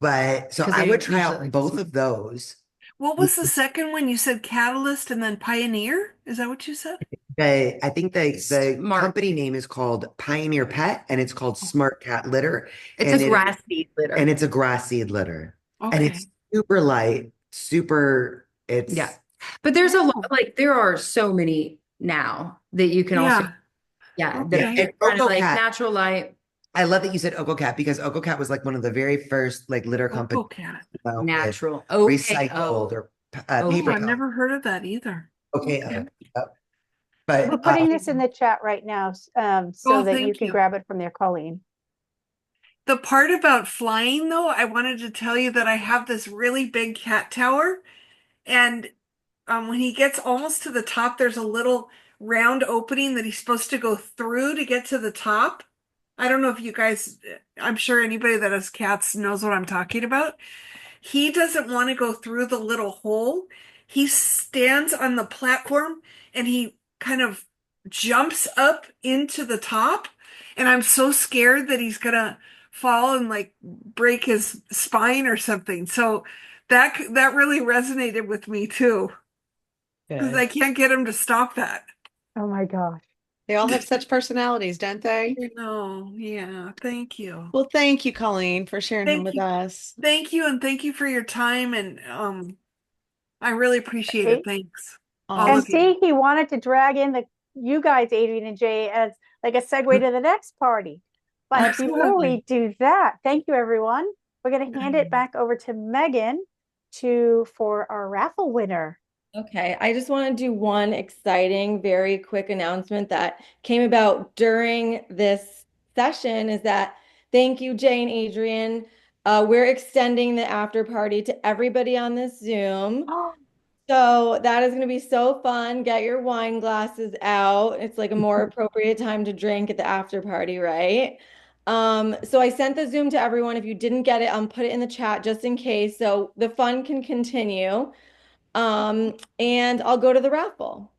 I would try out both of those. What was the second one? You said Catalyst and then Pioneer? Is that what you said? I think the company name is called Pioneer Pet, and it's called Smart Cat Litter. It's and a grass seed litter. And it's a grass seed litter. And Okay. it's super light, Yeah. But there's a lot, like there are so many now that you can also, that And kind of like OcoCat, natural light. I love that you said OcoCat, because OcoCat was like one of the very first like litter companies. OcoCat. Natural. Recycled or paper. I've never heard of that either. Okay. We're But putting this in the chat right now, so that you thank can you. grab it from there, Colleen. The part about flying, though, I wanted to tell you that I have this really big cat tower, and when he gets almost to the top, there's a little round opening that he's supposed to go through to get to the top. I don't know if you guys, I'm sure anybody that has cats knows what I'm talking about. He doesn't want to go through the little hole. He stands on the platform and he kind of jumps up into the top. And I'm so scared that he's gonna fall and like break his spine or something. So that really resonated with me too, because I can't get him to stop that. Oh my gosh. They all have such personalities, don't they? I know. Yeah. Thank you. Well, thank you, Colleen, for sharing him with us. Thank you, and thank you for your time. And I really appreciate it. Thanks. All And of you. see, he wanted to drag in you guys, Adrian and Jay, as like a segue to the next party. But before we do that, thank you, everyone. We're going to hand it back over to Megan for our raffle winner. Okay, I just want to do one exciting, very quick announcement that came about during this session is that thank you, Jay and Adrian. We're extending the after party to everybody on this Zoom. So that is going to be so fun. Get your wine glasses out. It's like a more appropriate time to drink at the after party, right? So I sent the Zoom to everyone. If you didn't get it, I'll put it in the chat just in case. So the fun can continue. And I'll go to the raffle.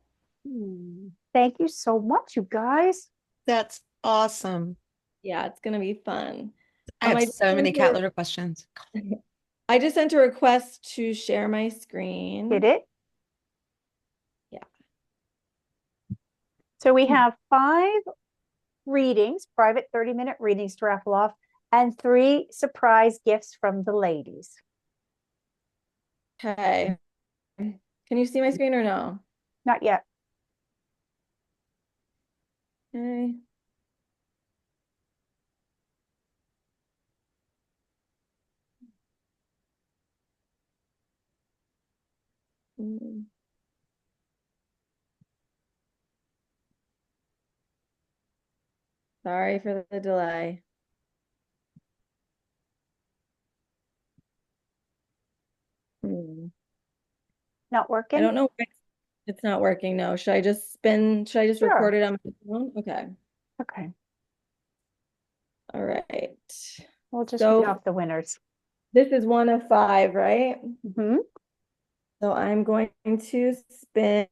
Thank you so much, you guys. That's awesome. Yeah, it's gonna be fun. I have so many cat litter questions. I just sent a request to share my screen. Did it? Yeah. So we have 5 readings, private 30-minute readings to raffle off, and 3 surprise gifts from the ladies. Okay. Can you see my screen or no? Not yet. Okay. Sorry for the delay. Not working? I don't know why it's not working. No. Should I just Sure. record it on my phone? Okay. Okay. All right. We'll just So read off the winners. this is one of 5, right? Mm-hmm. So I'm going to spin.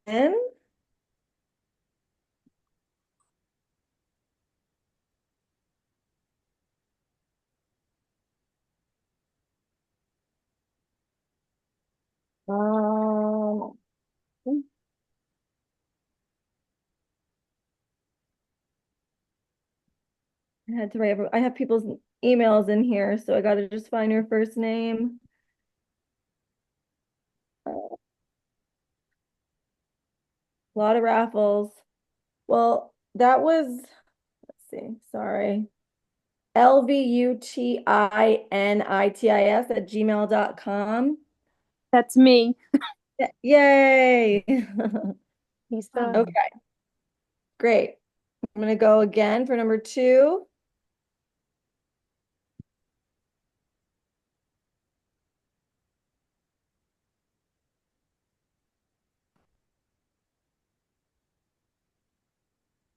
Um, I had to write. I have people's emails in here, so I got to just find your first name. A lot of raffles. Well, that was, let's see, sorry. LVUTINITIS@gmail.com. That's me. Yay. Lisa. Okay, great. I'm going to go again for number 2.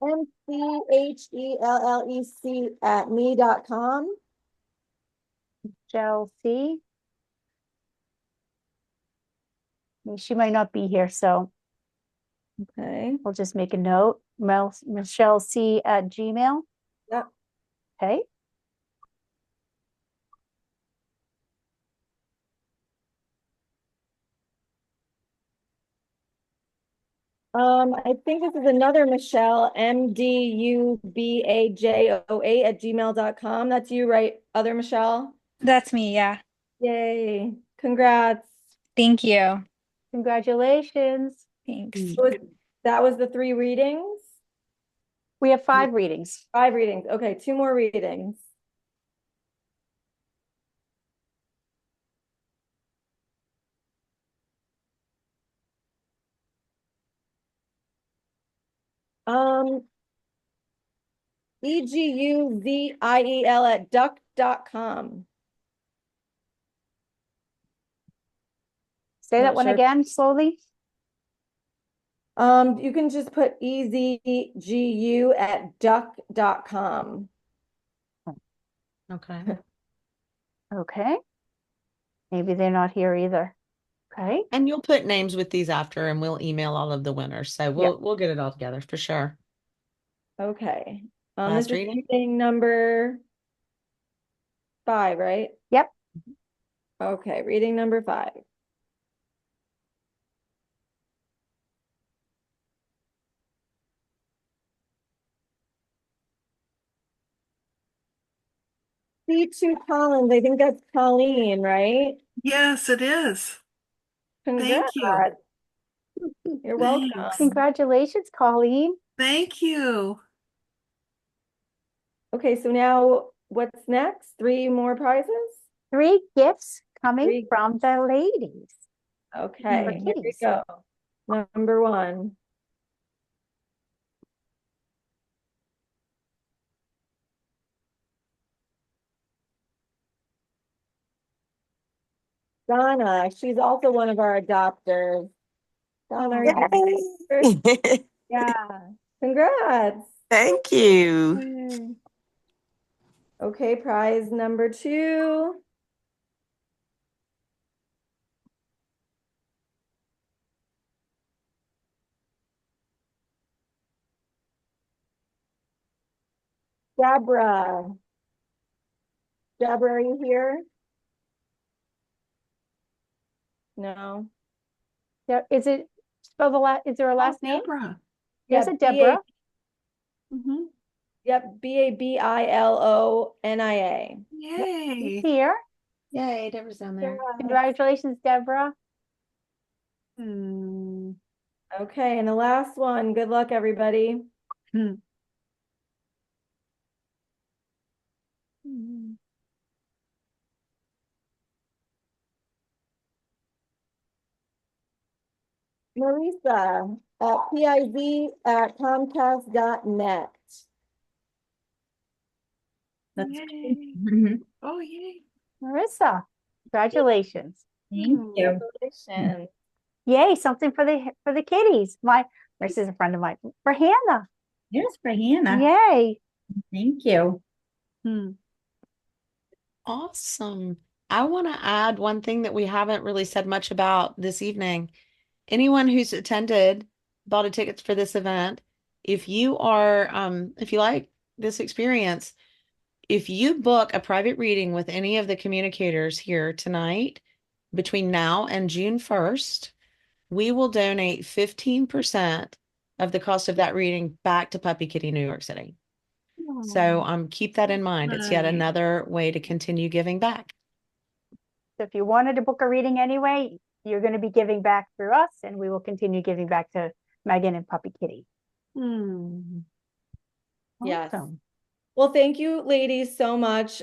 MCHELLEC@me.com. Chelsea. She might not be here, so Okay. we'll just make a note. Michelle C at Gmail. Yep. Okay. I think this is another Michelle, MDUBAJO8 @gmail.com. That's you, right? Other Michelle? That's me, yeah. Yay. Congrats. Thank you. Congratulations. Thanks. So that was the 3 readings? We have 5 readings. 5 readings. Okay, 2 more readings. EGUZIEL@duck.com. Say Not that one sure. again slowly. You can just put EZGU@duck.com. Okay. Okay. Maybe they're not here either. Okay. And you'll put names with these after, and we'll email all of the winners. So we'll get it all together for sure. Okay. Last This is reading? reading number 5, right? Yep. Okay, reading number 5. C2 Collins, I think that's Colleen, right? Yes, it is. Congrats. Thank you. You're Thanks. welcome. Congratulations, Colleen. Thank you. Okay, so now what's next? 3 more prizes? 3 gifts coming 3. from the ladies. Okay, here we Kitties. go. Number 1. Donna, she's also one of our adopters. Donna, are you here? Yeah. Congrats. Thank you. Yay. Okay, prize number 2. Deborah. Deborah, are you here? No. Is it spell the is there a last name? Deborah. There's Yeah, a Deborah. Mm-hmm. Yep, BABILONIA. Yay. Here. Yay, Deborah's down there. Congratulations, Deborah. Okay, and the last one. Good luck, everybody. Marisa at piv@comcast.net. That's Yay. Oh, yay. Marissa. Congratulations. Thank you. Congratulations. Yay, something for the kitties. This is a friend of mine. For Hannah. Yes, for Hannah. Yay. Thank you. Awesome. I want to add one thing that we haven't really said much about this evening. Anyone who's bought a tickets for this event, if you like this experience, if you book a private reading with any of the communicators here tonight, between now and June 1st, we will donate 15% of the cost of that reading back to Puppy Kitty New York City. So keep that in mind. It's yet another way to continue giving back. So if you wanted to book a reading anyway, you're going to be giving back through us, and we will continue giving back to Megan and Puppy Kitty. Yes. Awesome. Well, thank you, ladies, so much.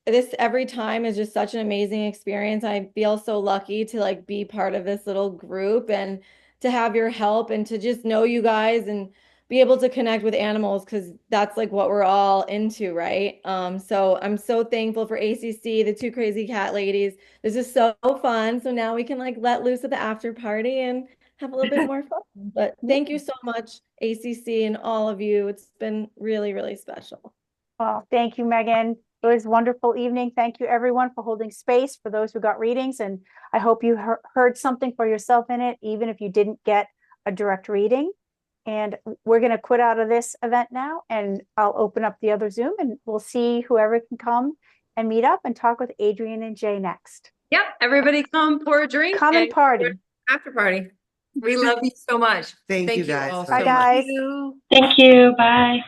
This every time is just such an amazing experience. I feel so lucky to like be part of this little group and to have your help and to just know you guys and be able to connect with animals, because that's like what we're all into, right? So I'm so thankful for ACC, the two crazy cat ladies. This is so fun. So now we can like let loose at the after party and have a little bit more fun. But thank you so much, ACC, and all of you. It's been really, really special. Well, thank you, Megan. It was a wonderful evening. Thank you, everyone, for holding space for those who got readings. And I hope you heard something for yourself in it, even if you didn't get a direct reading. And we're going to quit out of this event now, and I'll open up the other Zoom, and we'll see whoever can come and meet up and talk with Adrian and Jay next. Yep. Everybody come pour a drink. Come and party. After party. We love you so much. Thank you guys. all Bye, so guys. much. Thank you. Bye.